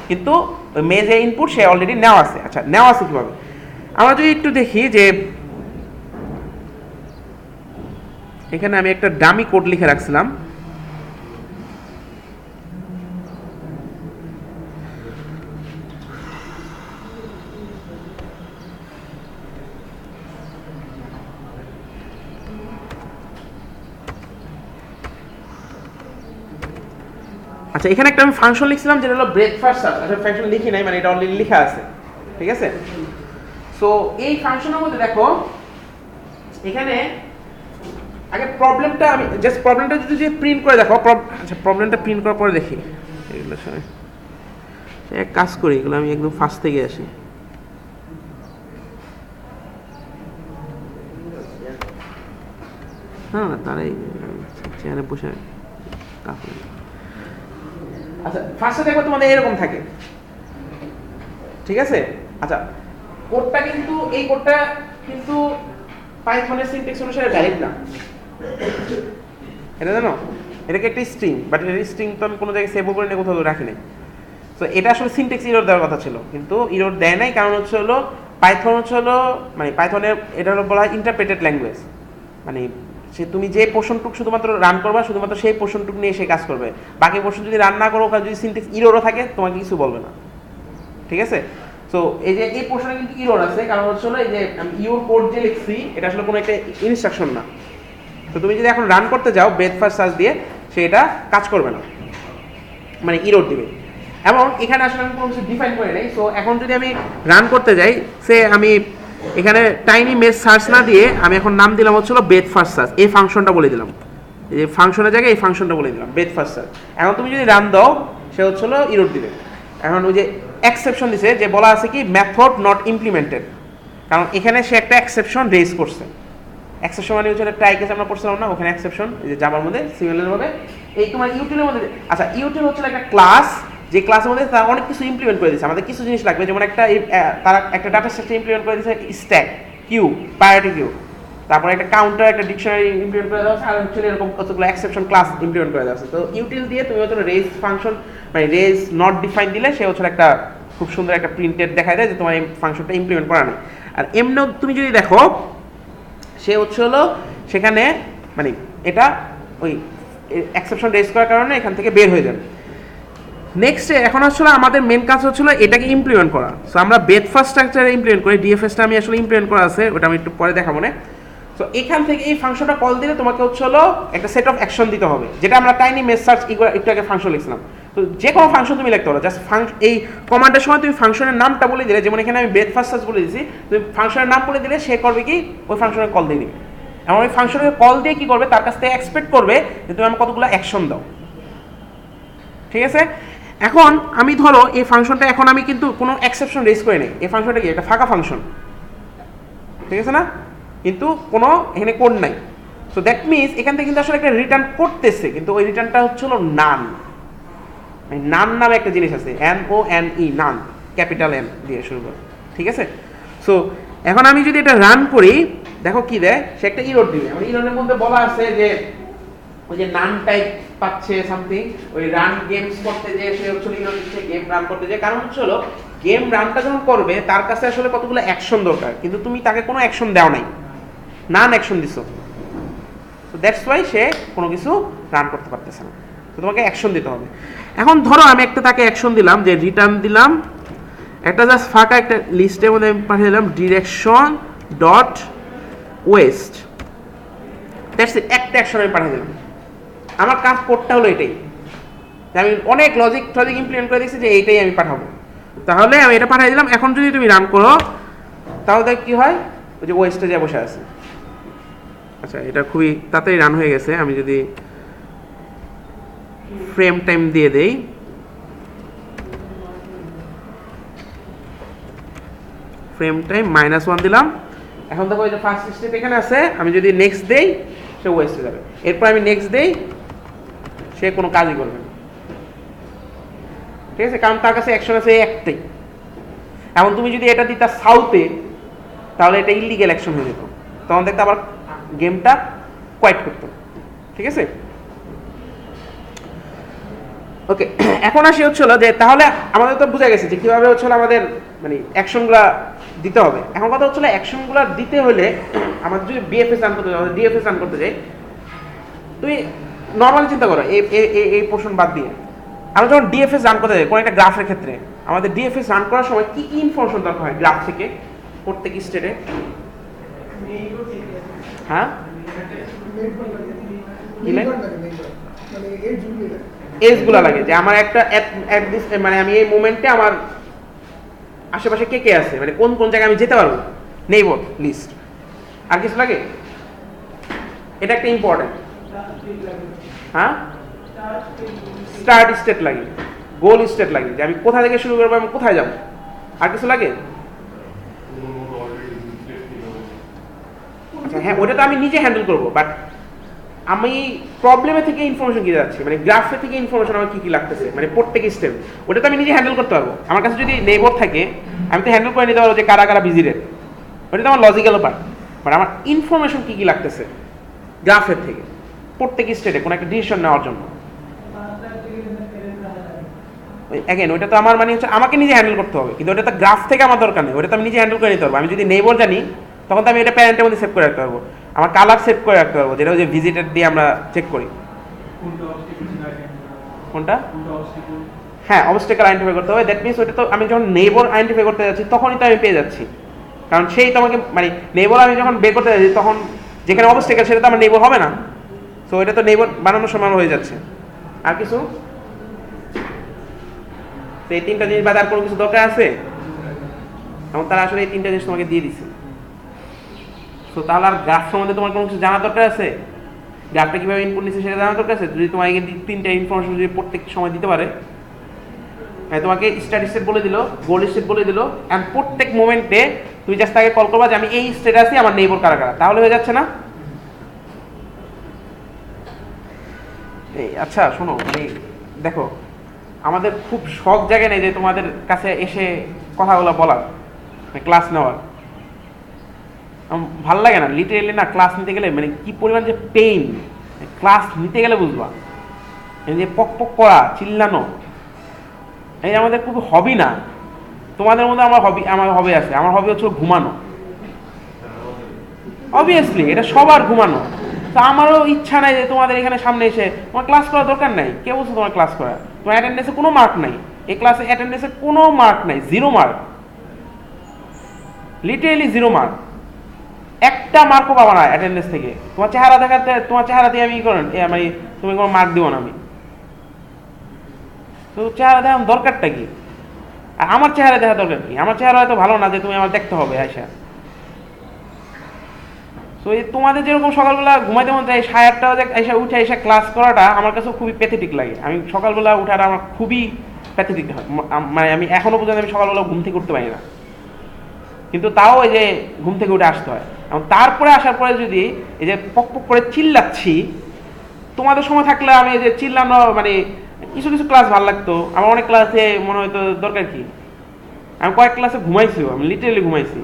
কিন্তু ওই মেজে ইনপুট সে অলরেডি নেওয়া আছে। আচ্ছা, নেওয়া আছে কীভাবে? আমরা যদি একটু দেখি যে এখানে আমি একটা ডামি কোড লিখে রাখছিলাম, আচ্ছা এখানে একটা আমি ফাংশন লিখছিলাম যেটা হলো ব্রেকফাস্ট সার্চ। আচ্ছা ফাংশন লিখি নাই, মানে এটা অলরেডি লেখা আছে, ঠিক আছে। সো এই ফাংশনের মধ্যে দেখো এখানে আগে প্রবলেমটা আমি জাস্ট প্রবলেমটা যদি প্রিন্ট করে দেখো, আচ্ছা প্রবলেমটা প্রিন্ট করার পরে দেখি এগুলো সময় এক কাজ করি, এগুলো আমি একদম ফার্স্ট থেকে আসি। হ্যাঁ তারাই চেয়ারে বসে। আচ্ছা ফার্স্টে দেখো তোমাদের এরকম থাকে, ঠিক আছে? আচ্ছা কোডটা কিন্তু এই কোডটা কিন্তু পাইথনের সিনট্যাক্স অনুসারে ভ্যালিড না, এটা জানো? এটাকে একটা স্ট্রিং, বাট এই স্ট্রিং তো আমি কোনো জায়গায় সেভ করে নিয়ে কোথাও রাখি নাই। তো এটা আসলে সিনট্যাক্স ইরর দেওয়ার কথা ছিল, কিন্তু ইরর দেয় নাই, কারণ হচ্ছে হলো পাইথন হচ্ছে হলো মানে পাইথনের এটা হলো বলা হয় ইন্টারপ্রেটেড ল্যাঙ্গুয়েজ, মানে সে তুমি যে পোর্শনটুক শুধুমাত্র রান করবা শুধুমাত্র সেই পোর্শনটুক নিয়ে সে কাজ করবে, বাকি পোর্শন যদি রান না করো, যদি সিনট্যাক্স ইররও থাকে তোমাকে কিছু বলবে না, ঠিক আছে? সো এই যে এই পোর্শনে কিন্তু ইরর আছে, কারণ হচ্ছে হলো এই যে আমি ইউর কোড যে লিখছি এটা আসলে কোনো একটা ইনস্ট্রাকশন না। তো তুমি যদি এখন রান করতে যাও ব্রেথ ফার্স্ট সার্চ দিয়ে, সে এটা কাজ করবে না, মানে ইরর দিবে। এবং এখানে আসলে আমি কোনো কিছু ডিফাইন করে নেই। সো এখন যদি আমি রান করতে যাই, সে আমি এখানে টাইনি মেজ সার্চ না দিয়ে আমি এখন নাম দিলাম হচ্ছিল ব্রেথ ফার্স্ট সার্চ, এই ফাংশনটা বলে দিলাম, এই যে ফাংশনের জায়গায় এই ফাংশনটা বলে দিলাম ব্রেথ ফার্স্ট সার্চ। এখন তুমি যদি রান দাও সে হচ্ছিল ইরর দিবে। এখন ওই যে এক্সেপশন দিছে, যে বলা আছে কি মেথড নট ইমপ্লিমেন্টেড, কারণ এখানে সে একটা এক্সেপশন রেজ করছে। এক্সেপশন মানে হচ্ছে ট্রাই কেস আমরা পড়ছিলাম না, ওখানে এক্সেপশন এই যে জাভার মধ্যে সিমিলার ভাবে এই তোমার ইউটিলের মধ্যে। আচ্ছা ইউটিল হচ্ছে একটা ক্লাস, যে ক্লাসের মধ্যে তারা অনেক কিছু ইমপ্লিমেন্ট করে দিয়েছে। আমাদের কিছু জিনিস লাগবে, যেমন একটা তারা একটা ডাটা স্ট্রাকচার ইমপ্লিমেন্ট করে দিয়েছে, স্ট্যাক কিউ, প্রায়োরিটি কিউ, তারপরে একটা কাউন্টার, একটা ডিকশনারি ইমপ্লিমেন্ট করে দেওয়া আছে, আর হচ্ছে এরকম কতগুলো এক্সেপশন ক্লাস ইমপ্লিমেন্ট করে দেওয়া আছে। তো ইউটিল দিয়ে তুমি হচ্ছে রেজ ফাংশন মানে রেজ নট ডিফাইন দিলে সে হচ্ছে একটা খুব সুন্দর একটা প্রিন্টেড দেখায় দেয় যে তোমার এই ফাংশনটা ইমপ্লিমেন্ট করা নেই। আর এমনিও তুমি যদি দেখো সে হচ্ছে হলো সেখানে মানে এটা ওই এক্সেপশন রেজ করার কারণে এখান থেকে বের হয়ে যাবে। নেক্সট এখন আসলে আমাদের মেন কাজ হচ্ছিল এটাকে ইমপ্লিমেন্ট করা। সো আমরা ব্রেথ ফার্স্ট স্ট্রাকচারে ইমপ্লিমেন্ট করি, ডিএফএসটা আমি আসলে ইমপ্লিমেন্ট করা আছে, ওটা আমি একটু পরে দেখাবো না। সো এখান থেকে এই ফাংশনটা কল দিলে তোমাকে হচ্ছে হলো একটা সেট অফ অ্যাকশন দিতে হবে, যেটা আমরা টাইনি মেজ সার্চ একটু আগে ফাংশন লিখছিলাম। তো যে কোনো ফাংশন তুমি লিখতে পারো, জাস্ট এই কমান্ডের সময় তুমি ফাংশনের নামটা বলে দিলে, যেমন এখানে আমি ব্রেথ ফার্স্ট সার্চ বলে দিয়েছি, তুমি ফাংশনের নাম বলে দিলে সে করবে কি ওই ফাংশনের কল দিয়ে দিবে। এবং ওই ফাংশনের কল দিয়ে কি করবে, তার কাছ থেকে এক্সপেক্ট করবে যে তুমি আমাকে কতগুলো অ্যাকশন দাও, ঠিক আছে? এখন আমি ধরো এই ফাংশনটা এখন আমি কিন্তু কোনো এক্সেপশন রেজ করে নেই, এই ফাংশনটা কি একটা ফাঁকা ফাংশন, ঠিক আছে না? কিন্তু কোনো এখানে কোড নাই। সো দ্যাট মিনস এখান থেকে কিন্তু আসলে একটা রিটার্ন করতেছে, কিন্তু ওই রিটার্নটা হচ্ছে হলো নান। নান নামে একটা জিনিস আছে, NONE, নান, ক্যাপিটাল N দিয়ে শুরু করে, ঠিক আছে? সো এখন আমি যদি এটা রান করি, দেখো কি দেয়, সে একটা ইরর দিবে। আমার ইররের মধ্যে বলা আছে যে ওই যে নান টাইপ পাচ্ছে সামথিং, ওই রান গেমস করতে যে সে হচ্ছে ইরর দিচ্ছে গেম রান করতে যে, কারণ হচ্ছে হলো গেম রানটা যখন করবে তার কাছে আসলে কতগুলো অ্যাকশন দরকার, কিন্তু তুমি তাকে কোনো অ্যাকশন দাও নাই, নান অ্যাকশন দিছো। সো দ্যাটস ওয়াই সে কোনো কিছু রান করতে পারতেছে না। তো তোমাকে অ্যাকশন দিতে হবে। এখন ধরো আমি একটা তাকে অ্যাকশন দিলাম, যে রিটার্ন দিলাম একটা জাস্ট ফাঁকা একটা লিস্টের মধ্যে আমি পাঠিয়ে দিলাম direction dot West, that's it, একটা অ্যাকশন আমি পাঠিয়ে দিলাম। আমার কাজ কোডটা হলো এটাই, আমি অনেক লজিক ইমপ্লিমেন্ট করে দিয়েছি যে এইটাই আমি পাঠাবো। তাহলে আমি এটা পাঠিয়ে দিলাম। এখন যদি তুমি রান করো তাহলে কি হয়, ওই যে ওয়েস্টে যা বসে আছে। আচ্ছা এটা খুবই তাড়াতাড়ি রান হয়ে গেছে। আমি যদি ফ্রেম টাইম দিয়ে দেই, ফ্রেম টাইম -1 দিলাম। এখন দেখো এই যে ফার্স্ট স্টেপ এখানে আছে, আমি যদি নেক্সট দেই সে ওয়েস্টে যাবে, এরপর আমি নেক্সট দেই সে কোনো কাজই করবে না, ঠিক আছে? কারণ তার কাছে অ্যাকশন আছে একটাই। এখন তুমি যদি এটা দিতা সাউথে, তাহলে এটা ইলিগেল অ্যাকশন হয়ে যেত, তখন দেখতে আবার গেমটা কোয়াইট করতো, ঠিক আছে? ওকে, এখন আসি হচ্ছিল যে তাহলে আমাদের তো বুঝা গেছে যে কীভাবে হচ্ছিল আমাদের মানে অ্যাকশনগুলো দিতে হবে। এখন কথা হচ্ছিল অ্যাকশনগুলো দিতে হলে আমাদের যদি বিএফএস রান করতে যাই, আমাদের ডিএফএস রান করতে যাই, তুমি নর্মালি চিন্তা করো এই পোর্শন বাদ দিয়ে আমরা যখন ডিএফএস রান করতে যাই কোনো একটা গ্রাফের ক্ষেত্রে, আমাদের ডিএফএস রান করার সময় কি কি ইনফরমেশন দরকার হয় গ্রাফ থেকে প্রত্যেক স্টেটে? হ্যাঁ, এজগুলো লাগে, যে আমার একটা মানে আমি এই মোমেন্টে আমার আশেপাশে কে কে আছে, মানে কোন কোন জায়গায় আমি যেতে পারবো, নেইবর লিস্ট। আর কিছু লাগে? এটা একটা ইম্পর্টেন্ট। হ্যাঁ, স্টার্ট স্টেট লাগে, গোল স্টেট লাগে, যে আমি কোথা থেকে শুরু করবো, আমি কোথায় যাবো, আর কিছু লাগে? আচ্ছা হ্যাঁ, ওটা তো আমি নিজে হ্যান্ডেল করবো, বাট আমি প্রবলেমে থেকে ইনফরমেশন কি যাচ্ছে, মানে গ্রাফে থেকে ইনফরমেশন আমার কি কি লাগতেছে, মানে প্রত্যেক স্টেপ ওটা তো আমি নিজে হ্যান্ডেল করতে পারবো। আমার কাছে যদি নেইবার থাকে আমি তো হ্যান্ডেল করে নিতে পারবো যে কারা কারা বিজি রেট, ওটা তো আমার লজিক্যাল পার্ট। বাট আমার ইনফরমেশন কি কি লাগতেছে গ্রাফের থেকে প্রত্যেক স্টেটে কোনো একটা ডিসিশন নেওয়ার জন্য, অ্যাগেন ওইটা তো আমার মানে হচ্ছে আমাকে নিজে হ্যান্ডেল করতে হবে, কিন্তু ওটা তো গ্রাফ থেকে আমার দরকার নেই, ওটা তো আমি নিজে হ্যান্ডেল করে নিতে পারবো। আমি যদি নেইবার জানি তখন তো আমি এটা প্যারেন্টের মধ্যে সেভ করে রাখতে পারবো, আমার কালার সেভ করে রাখতে পারবো, যেটা যে ভিজিটের দিয়ে আমরা চেক করি কোনটা। হ্যাঁ, অবস্টেকল আইডেন্টিফাই করতে হবে। দ্যাট মিনস ওটা তো আমি যখন নেইবার আইডেন্টিফাই করতে যাচ্ছি তখনই তো আমি পেয়ে যাচ্ছি, কারণ সেই তো আমাকে মানে নেইবার আমি যখন বের করতে যাচ্ছি তখন যেখানে অবস্টেকল সেটা তো আমার নেইবার হবে না, সো এটা তো নেইবার বানানোর সময় হয়ে যাচ্ছে। আর কিছু এই তিনটা জিনিস বাদে আর কোনো কিছু দরকার আছে? এবং তারা আসলে এই তিনটা জিনিস তোমাকে দিয়ে দিচ্ছে। তো তাহলে আর গ্রাফ সম্বন্ধে তোমার কোনো কিছু জানার দরকার আছে? গ্রাফটা কীভাবে ইনপুট নিচ্ছে সেটা জানার দরকার আছে? যদি তোমাকে তিনটা ইনফরমেশন যদি প্রত্যেক সময় দিতে পারে, হ্যাঁ তোমাকে স্টার্ট স্টেট বলে দিল, গোল স্টেট বলে দিল, অ্যান্ড প্রত্যেক মোমেন্টে তুমি জাস্ট তাকে কল করবা যে আমি এই স্টেট আছি, আমার নেইবার কারা কারা, তাহলে হয়ে যাচ্ছে না? এই আচ্ছা শোনো, মানে দেখো আমাদের খুব শখ জায়গা নেই যে তোমাদের কাছে এসে কথাগুলো বলার, ক্লাস নেওয়ার ভাল লাগে না। লিটারেলি না ক্লাস নিতে গেলে মানে কি পরিমাণ যে পেইন, ক্লাস নিতে গেলে বুঝবা। এই যে পক পক করা, চিল্লানো, এই আমাদের খুব হবি না। তোমাদের মধ্যে আমার হবি আছে, আমার হবি হচ্ছে ঘুমানো। অবভিয়াসলি এটা সবার ঘুমানো। তা আমারও ইচ্ছা নাই যে তোমাদের এখানে সামনে এসে তোমার ক্লাস করার দরকার নাই। কে বলছো তোমার ক্লাস করা? তোমার অ্যাটেন্ডেন্সে কোনো মার্ক নাই, এই ক্লাসে অ্যাটেন্ডেন্সে কোনো মার্ক নাই, 0 মার্ক, লিটারেলি 0 মার্ক। একটা মার্কও পাবা না অ্যাটেন্ডেন্স থেকে। তোমার চেহারা দেখাতে, তোমার চেহারা দিয়ে আমি করেন মানে তুমি কোনো মার্ক দিব না আমি। তো চেহারা দেখার দরকারটা কি? আর আমার চেহারা দেখা দরকার কি? আমার চেহারা হয়তো ভালো না যে তুমি আমার দেখতে হবে আয়সা। তো এই তোমাদের যেরকম সকালবেলা ঘুমাইতে মন চাই 8:30 বাজে এসে উঠে এসে ক্লাস করাটা আমার কাছে খুবই প্যাথেটিক লাগে। আমি সকালবেলা উঠাটা আমার খুবই প্যাথেটিক হয়, মানে আমি এখনো পর্যন্ত আমি সকালবেলা ঘুম থেকে উঠতে পারি না, কিন্তু তাও এই যে ঘুম থেকে উঠে আসতে হয়। এবং তারপরে আসার পরে যদি এই যে পক পক করে চিল্লাচ্ছি, তোমাদের সময় থাকলে আমি এই যে চিল্লানো মানে কিছু কিছু ক্লাস ভালো লাগতো, আমার অনেক ক্লাসে মনে হয়তো দরকার কি, আমি কয়েক ক্লাসে ঘুমাইছিও, আমি লিটারেলি ঘুমাইছি,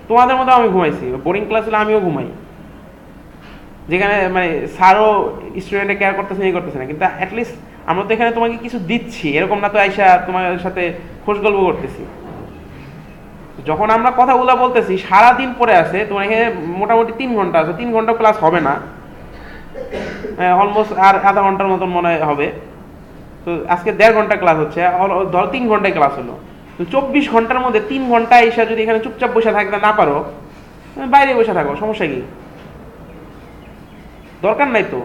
তোমাদের মতো আমি ঘুমাইছি। বোরিং ক্লাস হলে আমিও ঘুমাই, যেখানে মানে স্যারও স্টুডেন্টে কেয়ার করতেছে এই করতেছে না, কিন্তু অ্যাটলিস্ট আমরা তো এখানে তোমাকে কিছু দিচ্ছি, এরকম না তো আইসা তোমার সাথে খোঁজ গল্প করতেছি। যখন আমরা কথাগুলো বলতেছি সারাদিন পরে আসে, তোমার এখানে মোটামুটি 3 ঘন্টা আছে, 3 ঘন্টা ক্লাস হবে না, অলমোস্ট আর আধা ঘন্টার মতন মনে হবে। তো আজকে 1.5 ঘন্টা ক্লাস হচ্ছে, ধরো 3 ঘন্টায় ক্লাস হলো, তো 24 ঘন্টার মধ্যে 3 ঘন্টা এসে যদি এখানে চুপচাপ বসে থাকতে না পারো, বাইরে বসে থাকো, সমস্যা কি? দরকার নাই তো।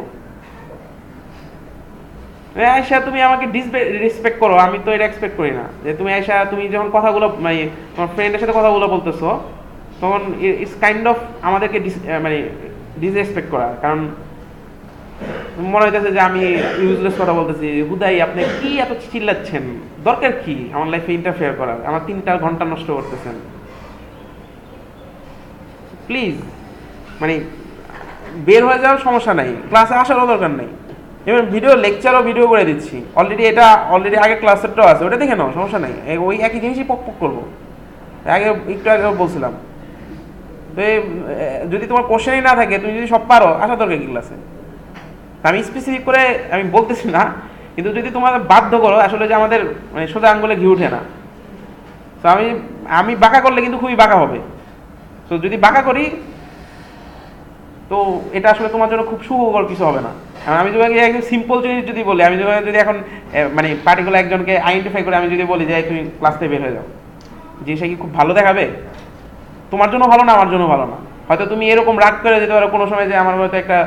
আয়সা তুমি আমাকে রেসপেক্ট করো, আমি তো এটা এক্সপেক্ট করি না যে তুমি আয়সা তুমি যখন কথাগুলো মানে তোমার ফ্রেন্ডের সাথে কথাগুলো বলতেছো তখন ইটস কাইন্ড অফ আমাদেরকে মানে ডিসরেসপেক্ট করা, কারণ মনে হইতেছে যে আমি ইউজলেস কথা বলতেছি। হুদাই আপনি কি এত চিল্লাচ্ছেন, দরকার কি আমার লাইফে ইন্টারফেয়ার করার? আমার 3টা ঘন্টা নষ্ট করতেছেন, প্লিজ। মানে বের হয়ে যাওয়ার সমস্যা নাই, ক্লাসে আসারও দরকার নাই। এবার লেকচারও ভিডিও করে দিচ্ছি অলরেডি আগে ক্লাসেরটাও আছে, ওটা দেখে নাও, সমস্যা নাই। ওই একই জিনিসই পক পক করবো, একটু আগে বলছিলাম। তো যদি তোমার কোশ্চেনই না থাকে, তুমি যদি সব পারো, আসা দরকার কি ক্লাসে? আমি স্পেসিফিক করে আমি বলতেছি না, কিন্তু যদি তোমাদের বাধ্য করো, আসলে যে আমাদের মানে সোজা আঙ্গুলে ঘি উঠে না। তো আমি বাঁকা করলে কিন্তু খুবই বাঁকা হবে। তো যদি বাঁকা করি তো এটা আসলে তোমার জন্য খুব সুখকর কিছু হবে না। আমি তোমাকে একদম সিম্পল জিনিস যদি বলি, আমি যদি এখন মানে পার্টিকুলার একজনকে আইডেন্টিফাই করে আমি যদি বলি যে তুমি ক্লাস থেকে বের হয়ে যাও, যে সে কি খুব ভালো দেখাবে? তোমার জন্য ভালো না, আমার জন্য ভালো না। হয়তো তুমি এরকম রাগ করে যেতে পারো কোনো সময় যে আমার হয়তো একটা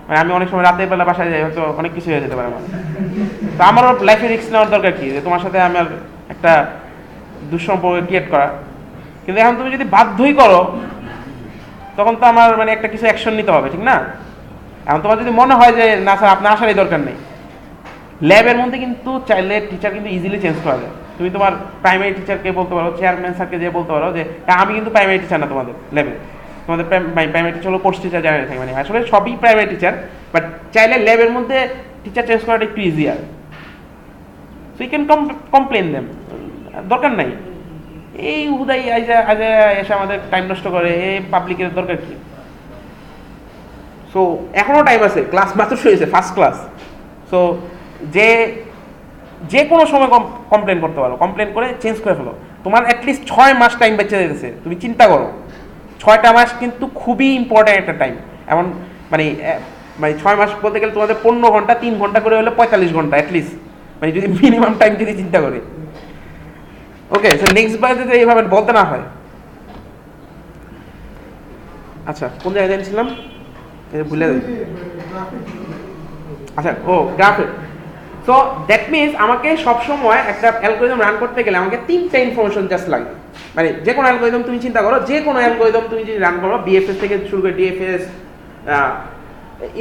মানে আমি অনেক সময় রাতের বেলা বাসায় যাই, হয়তো অনেক কিছু হয়ে যেতে পারে আমার। তো আমারও লাইফে রিস্ক নেওয়ার দরকার কি যে তোমার সাথে আমার একটা দুঃসম্পর্ক ক্রিয়েট করা? কিন্তু এখন তুমি যদি বাধ্যই করো তখন তো আমার মানে একটা কিছু অ্যাকশন নিতে হবে, ঠিক না? এখন তোমার যদি মনে হয় যে না স্যার আপনার আসারই দরকার নেই, ল্যাবের মধ্যে কিন্তু চাইলে টিচার কিন্তু ইজিলি চেঞ্জ করা যায়। তুমি তোমার প্রাইমারি টিচারকে বলতে পারো, চেয়ারম্যান স্যারকে যে বলতে পারো যে আমি কিন্তু প্রাইমারি টিচার না তোমাদের ল্যাবে, তোমাদের প্রাইমারি টিচার হলো কোর্স টিচার জানাই থাকে, মানে আসলে সবই প্রাইমারি টিচার, বাট চাইলে ল্যাবের মধ্যে টিচার চেঞ্জ করাটা একটু easier. So you can complain them, দরকার নাই এই হুদাই আজ এসে আমাদের টাইম নষ্ট করে, এই পাবলিকের দরকার কি? সো এখনও টাইম আছে, ক্লাস মাত্র শুরু হয়েছে, ফার্স্ট ক্লাস। সো যে কোনো সময় কমপ্লেন করতে পারো, কমপ্লেন করে চেঞ্জ করে ফেলো। তোমার অ্যাটলিস্ট 6 মাস টাইম বেঁচে যেতেছে, তুমি চিন্তা করো 6টা মাস কিন্তু খুবই ইম্পর্ট্যান্ট একটা টাইম। এমন মানে 6 মাস বলতে গেলে তোমাদের 15 ঘন্টা, 3 ঘন্টা করে হলে 45 ঘন্টা অ্যাটলিস্ট, মানে যদি মিনিমাম টাইম যদি চিন্তা করে। ওকে, সো নেক্সট বার যদি এইভাবে বলতে না হয়। আচ্ছা কোন জায়গায় জানছিলাম, ভুলে যাই। আচ্ছা ও গ্রাফে। সো দ্যাট মিনস আমাকে সবসময় একটা অ্যালগোরিদম রান করতে গেলে আমাকে 3টা ইনফরমেশন জাস্ট লাগবে। মানে যে কোনো অ্যালগোরিদম তুমি চিন্তা করো, যে কোনো অ্যালগোরিদম তুমি যদি রান করো, বিএফএস থেকে শুরু করে ডিএফএস,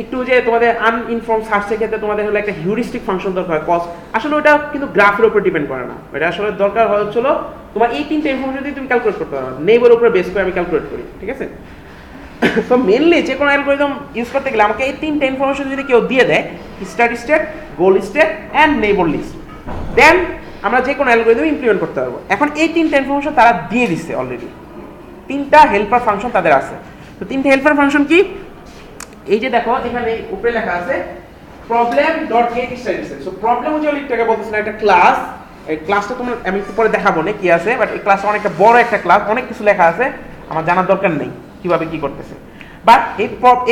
একটু যে তোমাদের আনইনফর্ম সার্চের ক্ষেত্রে তোমাদের হলো একটা হিউরিস্টিক ফাংশন দরকার হয়, কস। আসলে ওটা কিন্তু গ্রাফের উপর ডিপেন্ড করে না, এটা আসলে দরকার হচ্ছিল তোমার এই 3টা ইনফরমেশন দিয়ে তুমি ক্যালকুলেট করতে পারো, নেইবার উপরে বেস করে আমি ক্যালকুলেট করি, ঠিক আছে? সো মেনলি যে কোনো অ্যালগোরিদম ইউজ করতে গেলে আমাকে এই 3টা ইনফরমেশন যদি কেউ দিয়ে দেয়, start state, goal state and neighbour list, then আমরা যে কোনো অ্যালগোরিদম ইমপ্লিমেন্ট করতে পারবো। এখন এই 3টা ইনফরমেশন তারা দিয়ে দিচ্ছে অলরেডি, 3টা হেল্পার ফাংশন তাদের আছে। তো 3টা হেল্পার ফাংশন কি? এই যে দেখো এখানে উপরে লেখা আছে problem dot get start state. So problem হচ্ছে লিখটাকে বলতেছিলাম একটা ক্লাস, এই ক্লাসটা তোমরা আমি একটু পরে দেখাবো না কি আছে, বাট এই ক্লাসটা অনেকটা বড় একটা ক্লাস, অনেক কিছু লেখা আছে, আমার জানার দরকার নেই কিভাবে কি করতেছে। বাট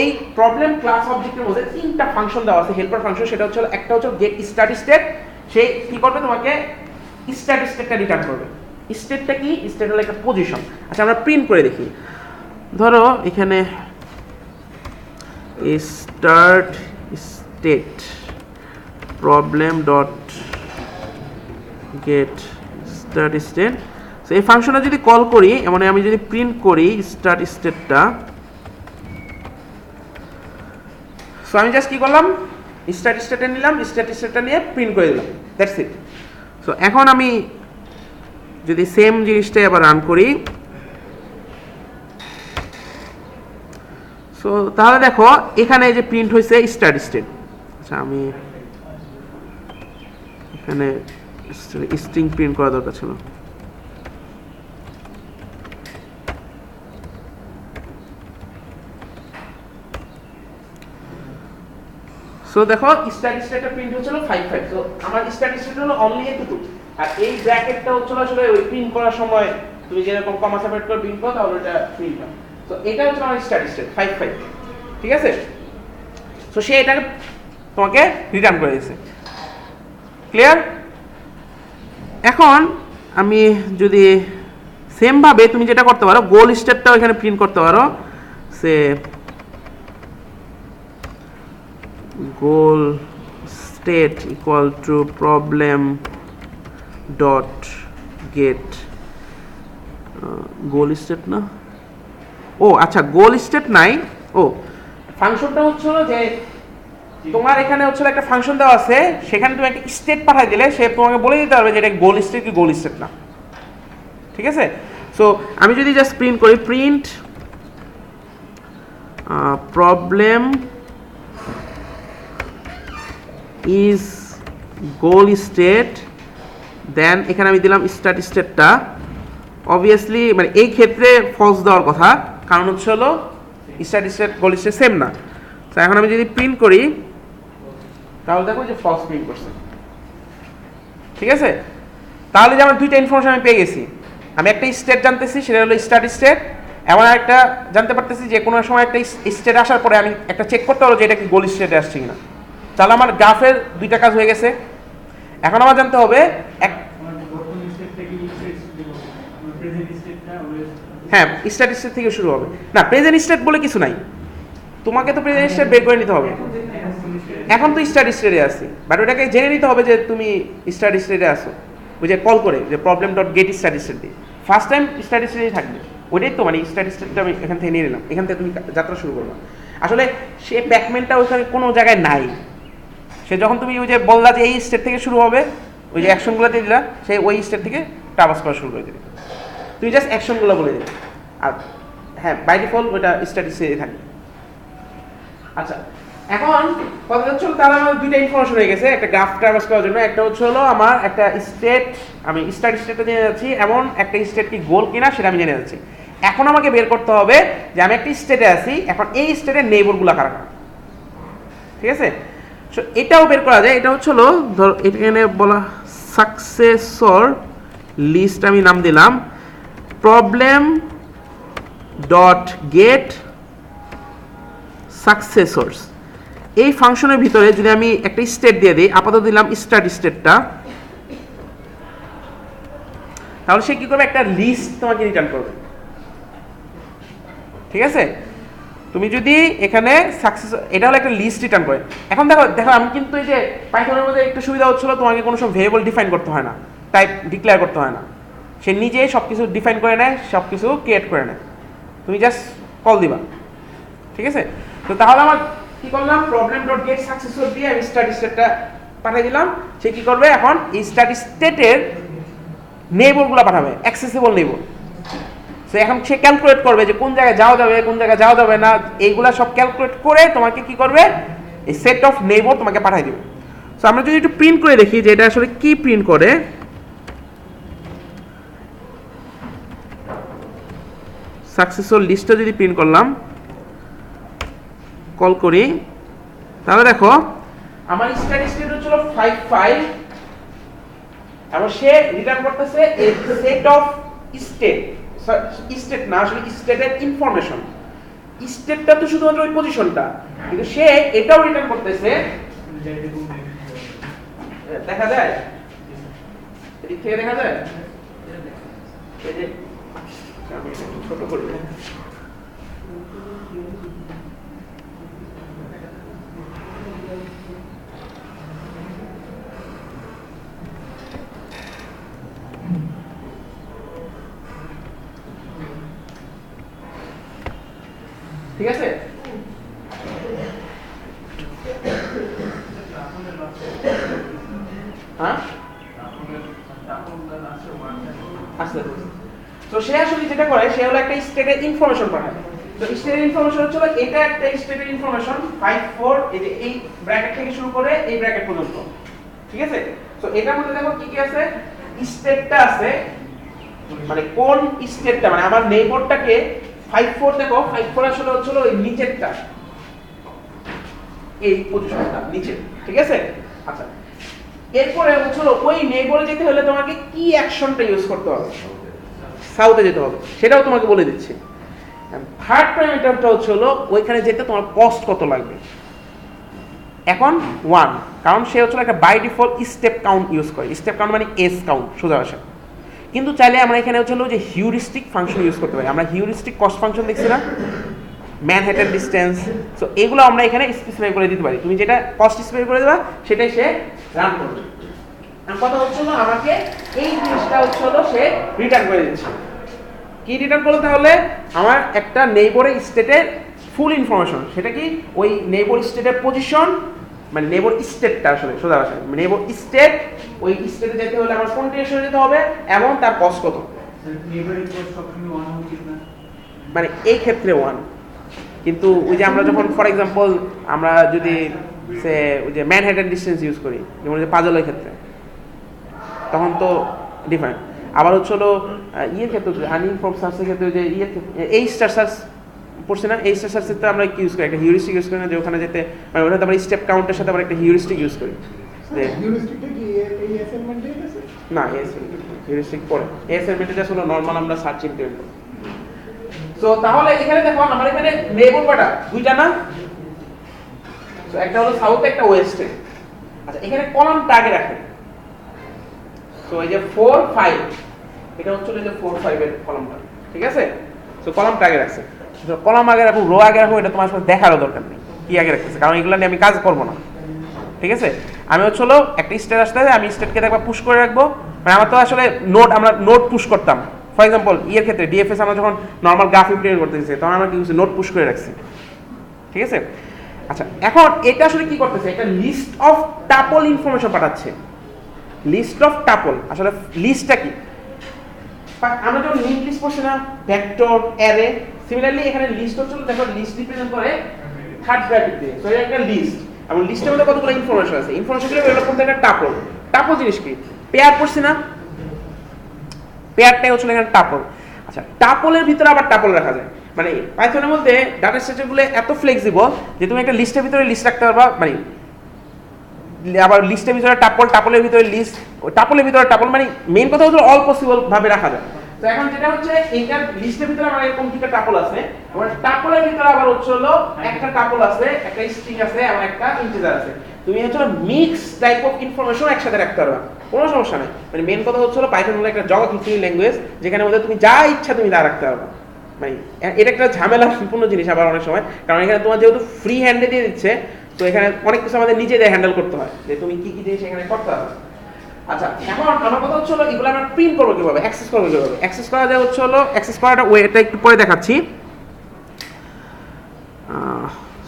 এই প্রবলেম ক্লাস অবজেক্টের মধ্যে 3টা ফাংশন দেওয়া আছে, হেল্পার ফাংশন। সেটা হচ্ছে একটা হচ্ছে গেট স্টার্ট স্টেট, সে কি করবে তোমাকে স্টার্ট স্টেটটা রিটার্ন করবে। স্টেটটা কি? স্টেট হলো একটা পজিশন। আচ্ছা আমরা প্রিন্ট করে দেখি, ধরো এখানে start state problem dot get start state. So এই ফাংশনটা যদি কল করি, মানে আমি যদি প্রিন্ট করি স্টার্ট স্টেটটা, সো আমি জাস্ট কি করলাম, স্টার্ট স্টেটটা নিলাম, স্টার্ট স্টেটটা নিয়ে প্রিন্ট করে দিলাম, দ্যাটস ইট। সো এখন আমি যদি সেম জিনিসটাই আবার রান করি, সো তাহলে দেখো এখানে যে প্রিন্ট হয়েছে স্টার্ট স্টেট। আচ্ছা আমি এখানে স্ট্রিং প্রিন্ট করা দরকার ছিল। সো দেখো স্টার্ট স্টেটটা প্রিন্ট হচ্ছিল 55। সো আমার স্টার্ট স্টেট হলো অনলি এটুকু, আর এই ব্র্যাকেটটা হচ্ছিল আসলে ওই প্রিন্ট করার সময় তুমি যেরকম কমা সেপারেট করে প্রিন্ট করো তাহলে এটা প্রিন্ট হয়। সো এটা হচ্ছে আমার স্টার্ট স্টেট 55, ঠিক আছে? সো সে এটাকে তোমাকে রিটার্ন করে দিয়েছে, ক্লিয়ার? এখন আমি যদি সেম ভাবে তুমি যেটা করতে পারো, গোল স্টেটটাও এখানে প্রিন্ট করতে পারো, সে goal state equal to problem dot get goal state না, ও আচ্ছা গোল স্টেট নাই, ও ফাংশনটা হচ্ছে যে তোমার এখানে হচ্ছে একটা ফাংশন দেওয়া আছে, সেখানে তুমি একটা স্টেট পাঠিয়ে দিলে সে তোমাকে বলে দিতে পারবে যে এটা গোল স্টেট কি গোল স্টেট না, ঠিক আছে? সো আমি যদি জাস্ট প্রিন্ট করি, print problem is goal state, then এখানে আমি দিলাম স্টার্ট স্টেটটা, অবভিয়াসলি মানে এই ক্ষেত্রে ফলস দেওয়ার কথা, কারণ হচ্ছে হলো start state goal state same না। তো এখন আমি যদি প্রিন্ট করি তাহলে দেখো যে ফলস প্রিন্ট করছে, ঠিক আছে? তাহলে যে আমার 2টা ইনফরমেশন আমি পেয়ে গেছি, আমি একটা স্টেট জানতেছি সেটা হলো স্টার্ট স্টেট, এমন একটা জানতে পারতেছি যে কোনো সময় একটা স্টেট আসার পরে আমি একটা চেক করতে পারবো যে এটা কি গোল স্টেটে আসছে কিনা। তাহলে আমার গ্রাফের 2টা কাজ হয়ে গেছে। এখন আমার জানতে হবে হ্যাঁ স্টার্ট স্টেট থেকে শুরু হবে না, প্রেজেন্ট স্টেট বলে কিছু নাই, তোমাকে তো প্রেজেন্ট স্টেট বের করে নিতে হবে। এখন তো স্টার্ট স্টেটে আসছি, বাট ওটাকে জেনে নিতে হবে যে তুমি স্টার্ট স্টেটে আসো, ওই যে কল করে যে problem dot get start state দিয়ে ফার্স্ট টাইম স্টার্ট স্টেটেই থাকবে। ওইটাই তো মানে স্ট্যাটিস্টিকটা আমি এখান থেকে নিয়ে নিলাম, এখান থেকে তুমি যাত্রা শুরু করবা। আসলে সে ব্যাকমেনটা ওইখানে কোনো জায়গায় নাই, সে যখন তুমি ওই যে বললা যে এই স্টেট থেকে শুরু হবে, ওই যে অ্যাকশনগুলো দিয়ে দিলা, সে ওই স্টেট থেকে ট্রাভার্স করা শুরু করে দেবে। তুমি জাস্ট অ্যাকশনগুলো বলে দেবে, আর হ্যাঁ বাই ডিফল্ট ওইটা স্ট্যাটিস্টিকে থাকে। আচ্ছা, এখন কথা হচ্ছে তাহলে আমার দুইটা ইনফরমেশন হয়ে গেছে একটা গ্রাফ ট্রাভার্স করার জন্য। একটা হচ্ছে হলো আমার একটা স্টেট, আমি স্টার্ট স্টেটটা জেনে যাচ্ছি, এমন একটা স্টেট কি গোল কিনা সেটা আমি জেনে যাচ্ছি। এখন আমাকে বের করতে হবে যে আমি একটা স্টেটে আছি, এখন এই স্টেটের নেইবরগুলো কারা কারা, ঠিক আছে? সো এটাও বের করা যায়। এটা হচ্ছে হলো ধর এখানে বলা সাকসেসর লিস্ট, আমি নাম দিলাম প্রবলেম ডট গেট সাকসেসরস। এই ফাংশনের ভিতরে যদি আমি একটা স্টেট দিয়ে দিই, আপাতত দিলাম স্টার্ট স্টেটটা, তাহলে সে কি করবে, একটা লিস্ট তোমাকে রিটার্ন করবে, ঠিক আছে? তুমি যদি এখানে সাকসেস, এটা হলো একটা লিস্ট রিটার্ন করে। এখন দেখো দেখো আমি কিন্তু এই যে পাইথনের মধ্যে একটু সুবিধা হচ্ছিল, তোমাকে কোনো সব ভেরিয়েবল ডিফাইন করতে হয় না, টাইপ ডিক্লেয়ার করতে হয় না, সে নিজে সব কিছু ডিফাইন করে নেয়, সব কিছু ক্রিয়েট করে নেয়, তুমি জাস্ট কল দিবা, ঠিক আছে? তো তাহলে আমার কি করলাম, প্রবলেম ডট গেট সাকসেসর দিয়ে আমি স্টার্ট স্টেটটা পাঠিয়ে দিলাম। সে কি করবে, এখন এই স্টার্ট স্টেটের নেইবরগুলো পাঠাবে, অ্যাক্সেসিবল নেইবর। সো এখন সে ক্যালকুলেট করবে যে কোন জায়গায় যাওয়া যাবে, কোন জায়গায় যাওয়া যাবে না, এইগুলা সব ক্যালকুলেট করে তোমাকে কি করবে, এই সেট অফ নেইবর তোমাকে পাঠিয়ে দিবে। সো আমরা যদি একটু প্রিন্ট করে দেখি যে এটা আসলে কি প্রিন্ট করে, সাকসেসর লিস্টটা যদি প্রিন্ট করলাম, কল করি, তাহলে দেখো আমার স্ট্যাটিস্টিক হচ্ছিল 55 এবং সে রিটার্ন করতেছে এই সেট অফ স্টেট, স্টেট না আসলে স্টেটের ইনফরমেশন। স্টেটটা তো শুধুমাত্র ওই পজিশনটা, কিন্তু সে এটাও রিটার্ন করতেছে, দেখা যায় এদিক থেকে দেখা যায়, এই যে আমি একটু ছোট করি, ঠিক আছে? হ্যাঁ আচ্ছা, তো সে আসলে যেটা করে, সে হলো একটা স্টেটের ইনফরমেশন পাঠায়। তো স্টেটের ইনফরমেশন হচ্ছে এটা একটা স্টেটের ইনফরমেশন 54, এই যে এই ব্র্যাকেট থেকে শুরু করে এই ব্র্যাকেট পর্যন্ত, ঠিক আছে? তো এটার মধ্যে দেখো কি কি আছে, স্টেটটা আছে, মানে কোন স্টেটটা, মানে আমার নেইবরটাকে 54, দেখো 54 আসলে হচ্ছে ওই নিচেরটা, এই পজিশনটা নিচে, ঠিক আছে? আচ্ছা, এরপরে হচ্ছে ওই নেইবরে যেতে হলে তোমাকে কি অ্যাকশনটা ইউজ করতে হবে, সাউথে যেতে হবে, সেটাও তোমাকে বলে দিচ্ছি। থার্ড প্যারামিটারটা হচ্ছে ওইখানে যেতে তোমার কস্ট কত লাগবে। এখন 1, কারণ সে হচ্ছে একটা by default step count use করে, স্টেপ কাউন্ট মানে এস কাউন্ট সোজা ভাষা। কিন্তু চাইলে আমরা এখানে হচ্ছে যে হিউরিস্টিক ফাংশন ইউজ করতে পারি। আমরা হিউরিস্টিক কস্ট ফাংশন দেখছি না, ম্যানহাটন ডিসটেন্স, সো এগুলো আমরা এখানে স্পেসিফাই করে দিতে পারি। তুমি যেটা কস্ট স্পেসিফাই করে দেবা সেটাই সে রান করবে। কথা হচ্ছে আমাকে এই জিনিসটা হচ্ছে সে রিটার্ন করে দিচ্ছে। কি রিটার্ন করলো, তাহলে আমার একটা নেইবরের স্টেটের ফুল ইনফরমেশন, সেটা কি ওই নেইবর স্টেটের পজিশন, মানে নেইবর স্টেটটা আসলে সোজা ভাষায় নেইবর স্টেট, ওই স্টেটে যেতে হলে আমার কোন ডিরেকশনে যেতে হবে এবং তার কস্ট কত। মানে এই ক্ষেত্রে 1, কিন্তু ওই যে আমরা যখন ফর এক্সাম্পল আমরা যদি সে ওই যে ম্যানহাটন ডিসটেন্স ইউজ করি, যেমন যে পাজলের ক্ষেত্রে, তখন তো ডিফারেন্ট। আবার হচ্ছে ইয়ের ক্ষেত্রে আনইনফর্ম সার্চের ক্ষেত্রে যে ইয়ের এই স্টার সার্চ পড়ছে না, এই স্টার সার্চের তো আমরা কি ইউজ করি, একটা হিউরিস্টিক ইউজ করি না, যে ওখানে যেতে মানে ওখানে আমরা স্টেপ কাউন্টের সাথে আবার একটা হিউরিস্টিক ইউজ করি। না হিউরিস্টিক পরে এই অ্যাসাইনমেন্টে জাস্ট হলো নরমাল আমরা সার্চ ইমপ্লিমেন্ট করি। সো তাহলে এখানে দেখো আমার এখানে নেইবর কয়টা, দুইটা না? সো একটা হলো সাউথ, একটা ওয়েস্টে। আচ্ছা, এখানে কলামটা আগে রাখেন। সো এই যে 4 5, এটা হচ্ছে যে 4 5 এর কলামটা, ঠিক আছে? সো কলামটা আগে রাখছে, কলাম আগে রাখো, রো আগে রাখো, এটা তোমার সাথে দেখারও দরকার নেই কি আগে রাখতেছে, কারণ এগুলো নিয়ে আমি কাজ করবো না, ঠিক আছে? আমি হচ্ছে একটা স্টেট আসতে হবে, আমি স্টেটকে একবার পুশ করে রাখবো। মানে আমার তো আসলে নোট, আমরা নোট পুশ করতাম ফর এক্সাম্পল ইয়ের ক্ষেত্রে ডিএফএস আমরা যখন নর্মাল গ্রাফ ইমপ্লিমেন্ট করতেছি তখন আমরা কি করছি, নোট পুশ করে রাখছি, ঠিক আছে। আচ্ছা, এখন এটা আসলে কি করতেছে, একটা লিস্ট অফ টাপল ইনফরমেশন পাঠাচ্ছে। লিস্ট অফ টাপল, আসলে লিস্টটা কি, আমরা যখন লিঙ্ক লিস্ট পড়ছি না, ভেক্টর, অ্যারে, সিমিলারলি এখানে লিস্ট হচ্ছে, দেখো লিস্ট রিপ্রেজেন্ট করে থার্ড ব্র্যাকেট দিয়ে, সো এটা একটা লিস্ট, এবং লিস্টের মধ্যে কতগুলো ইনফরমেশন আছে, ইনফরমেশনগুলো এর মধ্যে একটা টাপল। টাপল জিনিস কি, পেয়ার পড়ছি না, পেয়ারটাই হচ্ছে এখানে টাপল। আচ্ছা, টাপলের ভিতরে আবার টাপল রাখা যায়, মানে পাইথনের মধ্যে ডাটা স্ট্রাকচারগুলো এত ফ্লেক্সিবল যে তুমি একটা লিস্টের ভিতরে লিস্ট রাখতে পারবা, মানে আবার লিস্টের ভিতরে টাপল, টাপলের ভিতরে লিস্ট, টাপলের ভিতরে টাপল, মানে মেইন কথা হচ্ছে অল পসিবল ভাবে রাখা যায়। তো এখন যেটা হচ্ছে এইটার লিস্টের ভিতরে আমার এরকম দুটো টাপল আছে, এবং টাপলের ভিতরে আবার হচ্ছে হলো একটা টাপল আছে, একটা স্ট্রিং আছে, এবং একটা ইন্টিজার আছে। তুমি হচ্ছে মিক্স টাইপ অফ ইনফরমেশন একসাথে রাখতে পারবা, কোনো সমস্যা নেই। মানে মেইন কথা হচ্ছে হলো পাইথন হলো একটা জগৎ ভিত্তিক ল্যাঙ্গুয়েজ, যেখানে মধ্যে তুমি যা ইচ্ছা তুমি তা রাখতে পারবা। মানে এটা একটা ঝামেলা সম্পূর্ণ জিনিস আবার অনেক সময়, কারণ এখানে তোমার যেহেতু ফ্রি হ্যান্ডে দিয়ে দিচ্ছে, তো এখানে অনেক কিছু আমাদের নিজেদের হ্যান্ডেল করতে হয়, যে তুমি কি কি জিনিস এখানে করতে হবে। আচ্ছা, এখন আমার কথা হচ্ছে হলো এগুলো আমরা প্রিন্ট করবো কিভাবে, অ্যাক্সেস করবো কিভাবে। অ্যাক্সেস করা যায় হচ্ছে হলো, অ্যাক্সেস করাটা ওয়েটা একটু পরে দেখাচ্ছি,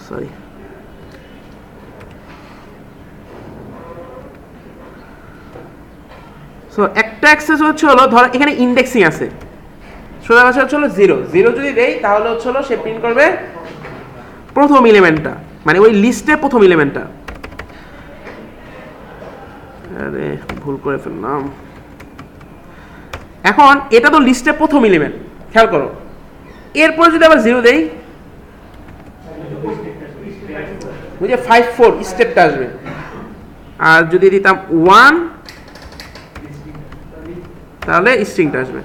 সরি। সো একটা অ্যাক্সেস হচ্ছে হলো, ধর এখানে ইন্ডেক্সিং আছে, সোজা ভাষা হচ্ছে হলো 0 0 যদি দেই তাহলে হচ্ছে হলো সে প্রিন্ট করবে প্রথম এলিমেন্টটা, মানে ওই লিস্টের প্রথম এলিমেন্টটা। আরে ভুল করে ফেললাম, এখন এটা তো লিস্টের প্রথম এলিমেন্ট, খেয়াল করো। এরপর যদি আবার 0 দেই, বুঝে 5 4 স্টেপটা আসবে, আর যদি দিতাম 1 তাহলে স্ট্রিংটা আসবে।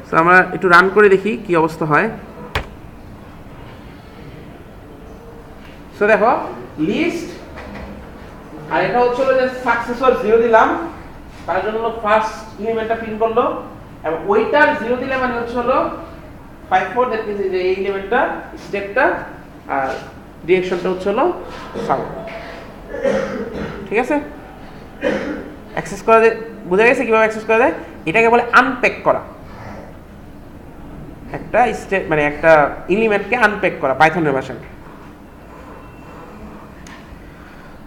তো আমরা একটু রান করে দেখি কি অবস্থা হয়। সো দেখো লিস্ট, আর এটা হচ্ছে যে সাকসেসর 0 দিলাম, তার জন্য হলো ফার্স্ট এলিমেন্টটা প্রিন্ট করলো, এবং ওইটার 0 দিলে মানে হচ্ছে হলো 5 4, দ্যাট মিন্স যে এই এলিমেন্টটা স্টেপটা, আর ডিরেকশনটা হচ্ছে হলো সাউথ, ঠিক আছে। অ্যাক্সেস করা যায়, বোঝা গেছে কিভাবে অ্যাক্সেস করা যায়। এটাকে বলে আনপ্যাক করা, একটা স্টেপ মানে একটা এলিমেন্টকে আনপ্যাক করা পাইথনের ভাষায়।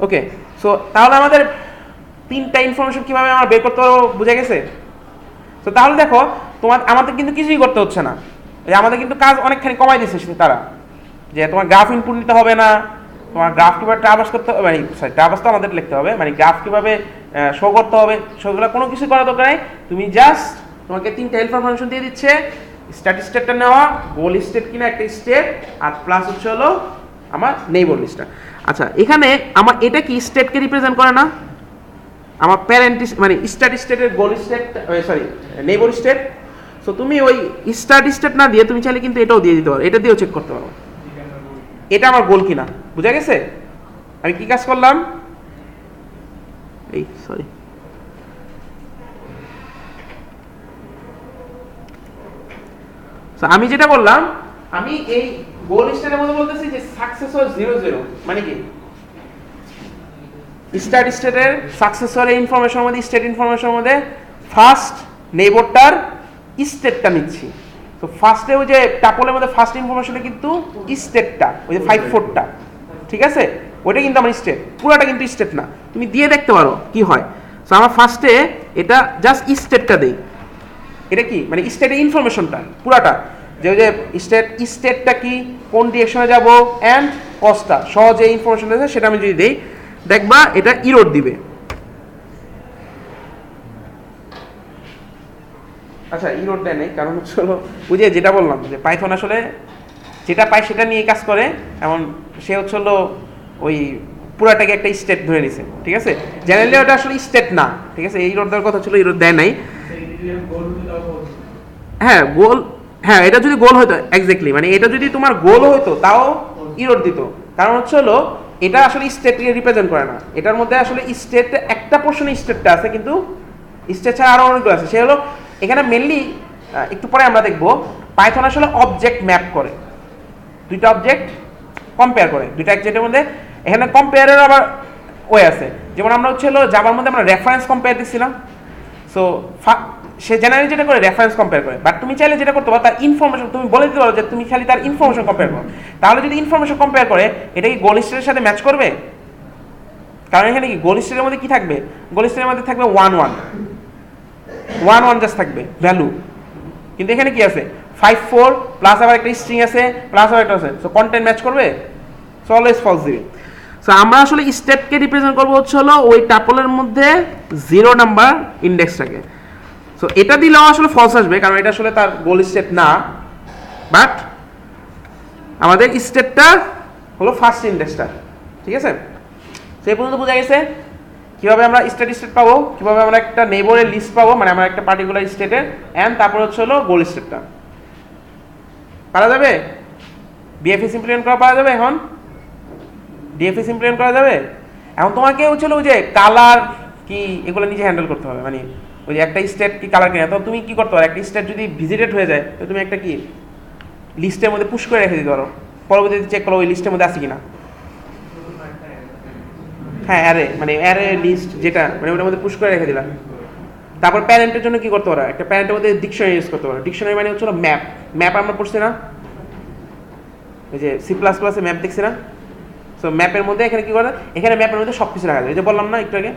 ওকে, সো তাহলে আমাদের তিনটা ইনফরমেশন কিভাবে আমরা বের করতে পারবো বোঝা গেছে। তো তাহলে দেখো আমাদের কিন্তু কিছুই করতে হচ্ছে না, আমাদের কিন্তু কাজ অনেকখানি কমাই দিচ্ছে তারা, যে তোমার গ্রাফ ইনপুট নিতে হবে না, তোমার গ্রাফ কিভাবে ট্রাভার্স করতে হবে, মানে সরি ট্রাভার্স তো আমাদের লিখতে হবে, মানে গ্রাফ কিভাবে শো করতে হবে সেগুলো কোনো কিছু করার দরকার নেই। তুমি জাস্ট তোমাকে তিনটা ইনফরমেশন দিয়ে দিচ্ছে, স্ট্যাটিক স্টেটটা নেওয়া, গোল স্টেট কিনা একটা স্টেট, আর প্লাস হচ্ছে হলো আমার নেইবার লিস্টটা। আচ্ছা, এখানে আমার এটা কি স্টেটকে রিপ্রেজেন্ট করে না, আমার প্যারেন্ট মানে স্টার্ট স্টেটের goal state, sorry neighbour state. So তুমি ওই স্টার্ট স্টেট না দিয়ে তুমি চাইলে কিন্তু এটাও দিয়ে দিতে পারো, এটা দিয়েও চেক করতে পারো এটা আমার গোল কিনা। বুঝা গেছে আমি কি কাজ করলাম, এই সরি আমি যেটা বললাম, আমি এই গোল স্টেটের মধ্যে বলতেছি যে সাকসেসর 0 0, মানে কি স্টার্ট স্টেটের সাকসেসরের ইনফরমেশনের মধ্যে, স্টেট ইনফরমেশনের মধ্যে ফার্স্ট নেইবারটার স্টেটটা নিচ্ছি। তো ফার্স্টে ওই যে টাপলের মধ্যে ফার্স্ট ইনফরমেশনটা কিন্তু স্টেটটা, ওই যে 5 4টা, ঠিক আছে, ওইটা কিন্তু আমার স্টেট, পুরোটা কিন্তু স্টেট না, তুমি দিয়ে দেখতে পারো কি হয়। সো আমার ফার্স্টে এটা জাস্ট স্টেটটা দেই, এটা কি মানে স্টেটের ইনফরমেশনটা পুরাটা, যে ওই যে স্টেটটা কি, কোন ডিরেকশনে যাব, অ্যান্ড কস্টটা সহজে ইনফরমেশন আছে সেটা আমি যদি দেই, দেখবা এটা ইরোড দিবে। আচ্ছা, ইরোড দেয় নাই, কারণ হচ্ছে বুঝে যেটা বললাম যে পাইথন আসলে যেটা পায় সেটা নিয়ে কাজ করে, এমন সে হচ্ছে ওই পুরাটাকে একটা স্টেট ধরে নিছে, ঠিক আছে। জেনারেলি ওটা আসলে স্টেট না, ঠিক আছে, এই ইরোড দেওয়ার কথা ছিল, ইরোড দেয় নাই। হ্যাঁ গোল, হ্যাঁ এটা যদি গোল হতো এক্স্যাক্টলি, মানে এটা যদি তোমার গোল হতো তাও ইরোড দিত, কারণ হচ্ছে এটা আসলে স্টেটকে রিপ্রেজেন্ট করে না, এটার মধ্যে আসলে স্টেট একটা পোর্শনে স্টেটটা আছে, কিন্তু স্টেট ছাড়া আরো অনেকগুলো আছে। সে এখানে মেনলি একটু পরে আমরা দেখবো পাইথন আসলে অবজেক্ট ম্যাপ করে, দুইটা অবজেক্ট কম্পেয়ার করে, দুইটা অবজেক্টের মধ্যে এখানে কম্পেয়ারের আবার ওয়ে আছে। যেমন আমরা হচ্ছে জাভার মধ্যে আমরা রেফারেন্স কম্পেয়ার দিচ্ছিলাম। সো সে জেনারেলি যেটা করে রেফারেন্স কম্পেয়ার করে, বাট তুমি চাইলে যেটা করতে পারো তার ইনফরমেশন তুমি বলে দিতে পারো যে তুমি খালি তার ইনফরমেশন কম্পেয়ার করো। তাহলে যদি ইনফরমেশন কম্পেয়ার করে এটা কি গোল লিস্টের সাথে ম্যাচ করবে? কারণ এখানে কি গোল লিস্টের মধ্যে কি থাকবে? গোল লিস্টের মধ্যে থাকবে 1 1 জাস্ট থাকবে ভ্যালু, কিন্তু এখানে কি আছে 5 4 প্লাস আবার একটা স্ট্রিং আছে প্লাস আবার একটা আছে, সো কন্টেন্ট ম্যাচ করবে? সো অলওয়েজ ফলস দিবে। সো আমরা আসলে স্টেপকে রিপ্রেজেন্ট করবো হচ্ছে হলো ওই টাপলের মধ্যে 0 নাম্বার ইন্ডেক্সটাকে। সো এটা দিলেও আসলে ফলস আসবে কারণ এটা আসলে তার গোল স্টেট না, বাট আমাদের স্টেটটা হলো ফার্স্ট ইন্ডেক্সটা। ঠিক আছে, সেই পর্যন্ত বোঝা গেছে কিভাবে আমরা স্টেট পাবো, কিভাবে আমরা একটা নেইবরের লিস্ট পাবো, মানে আমরা একটা পার্টিকুলার স্টেটের, এন্ড তারপর হচ্ছে হলো গোল স্টেটটা পারা যাবে। বিএফএস ইমপ্লিমেন্ট করা পারা যাবে, এখন ডিএফএস ইমপ্লিমেন্ট করা যাবে। এখন তোমাকে হচ্ছে ওই যে কালার কি এগুলো নিজে হ্যান্ডেল করতে হবে, মানে ওই যে একটা স্টেট কি কালার কিনা, তো তুমি কি করতে পারো একটা স্টেট যদি ভিজিটেড হয়ে যায় তো তুমি একটা কি লিস্টের মধ্যে পুশ করে রেখে দিতে পারো, পরবর্তীতে চেক করো ওই লিস্টের মধ্যে আছে কিনা। হ্যাঁ অ্যারে, মানে অ্যারে লিস্ট যেটা মানে ওটার মধ্যে পুশ করে রেখে দিলাম। তারপর প্যারেন্টের জন্য কি করতে পারো, একটা প্যারেন্টের মধ্যে ডিকশনারি ইউজ করতে পারো। ডিকশনারি মানে হচ্ছে ম্যাপ, ম্যাপ আমরা পড়ছি না এই যে C++-এ ম্যাপ দেখছি না। সো ম্যাপের মধ্যে এখানে কি করে, এখানে ম্যাপের মধ্যে সব কিছু রাখা যায়, এই যে বললাম না একটু আগে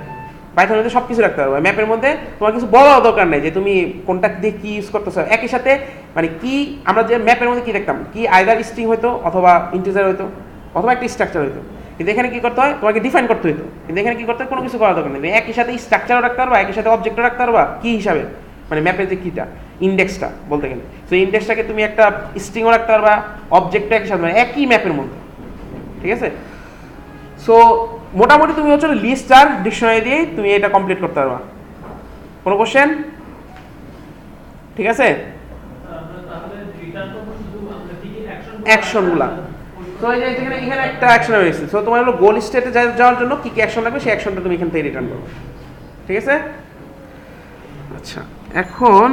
পাইথনের মধ্যে সব কিছু রাখতে পারবে। ম্যাপের মধ্যে তোমার কিছু বলার দরকার নেই যে তুমি কোনটা দিয়ে কি ইউজ করতেছো। একই সাথে মানে কি আমরা যে ম্যাপের মধ্যে কি দেখতাম, কি আইদার স্ট্রিং হইতো অথবা ইন্টিজার হইতো অথবা একটা স্ট্রাকচার হইতো, কিন্তু এখানে কি করতে হয় তোমাকে ডিফাইন করতে হইতো, কিন্তু এখানে কি করতে হয় কোনো কিছু করার দরকার নেই। একই সাথে স্ট্রাকচারও রাখতে পারবা, একই সাথে অবজেক্টও রাখতে পারবা কি হিসাবে, মানে ম্যাপের যে কিটা ইন্ডেক্সটা বলতে গেলে। তো ইন্ডেক্সটাকে তুমি একটা স্ট্রিংও রাখতে পারবা, অবজেক্টও একই সাথে, মানে একই ম্যাপের মধ্যে। ঠিক আছে, সো মোটামুটি তুমি হচ্ছে লিস্ট আর ডিকশনারি দিয়ে তুমি এটা কমপ্লিট করতে পারবা। কোনো কোশ্চেন? ঠিক আছে, অ্যাকশনগুলা তো এই যে এখানে একটা অ্যাকশন রয়েছে। সো তোমার হলো গোল স্টেটে যাওয়ার জন্য কি কি অ্যাকশন লাগবে সেই অ্যাকশনটা তুমি এখান থেকে রিটার্ন করবে। ঠিক আছে, আচ্ছা এখন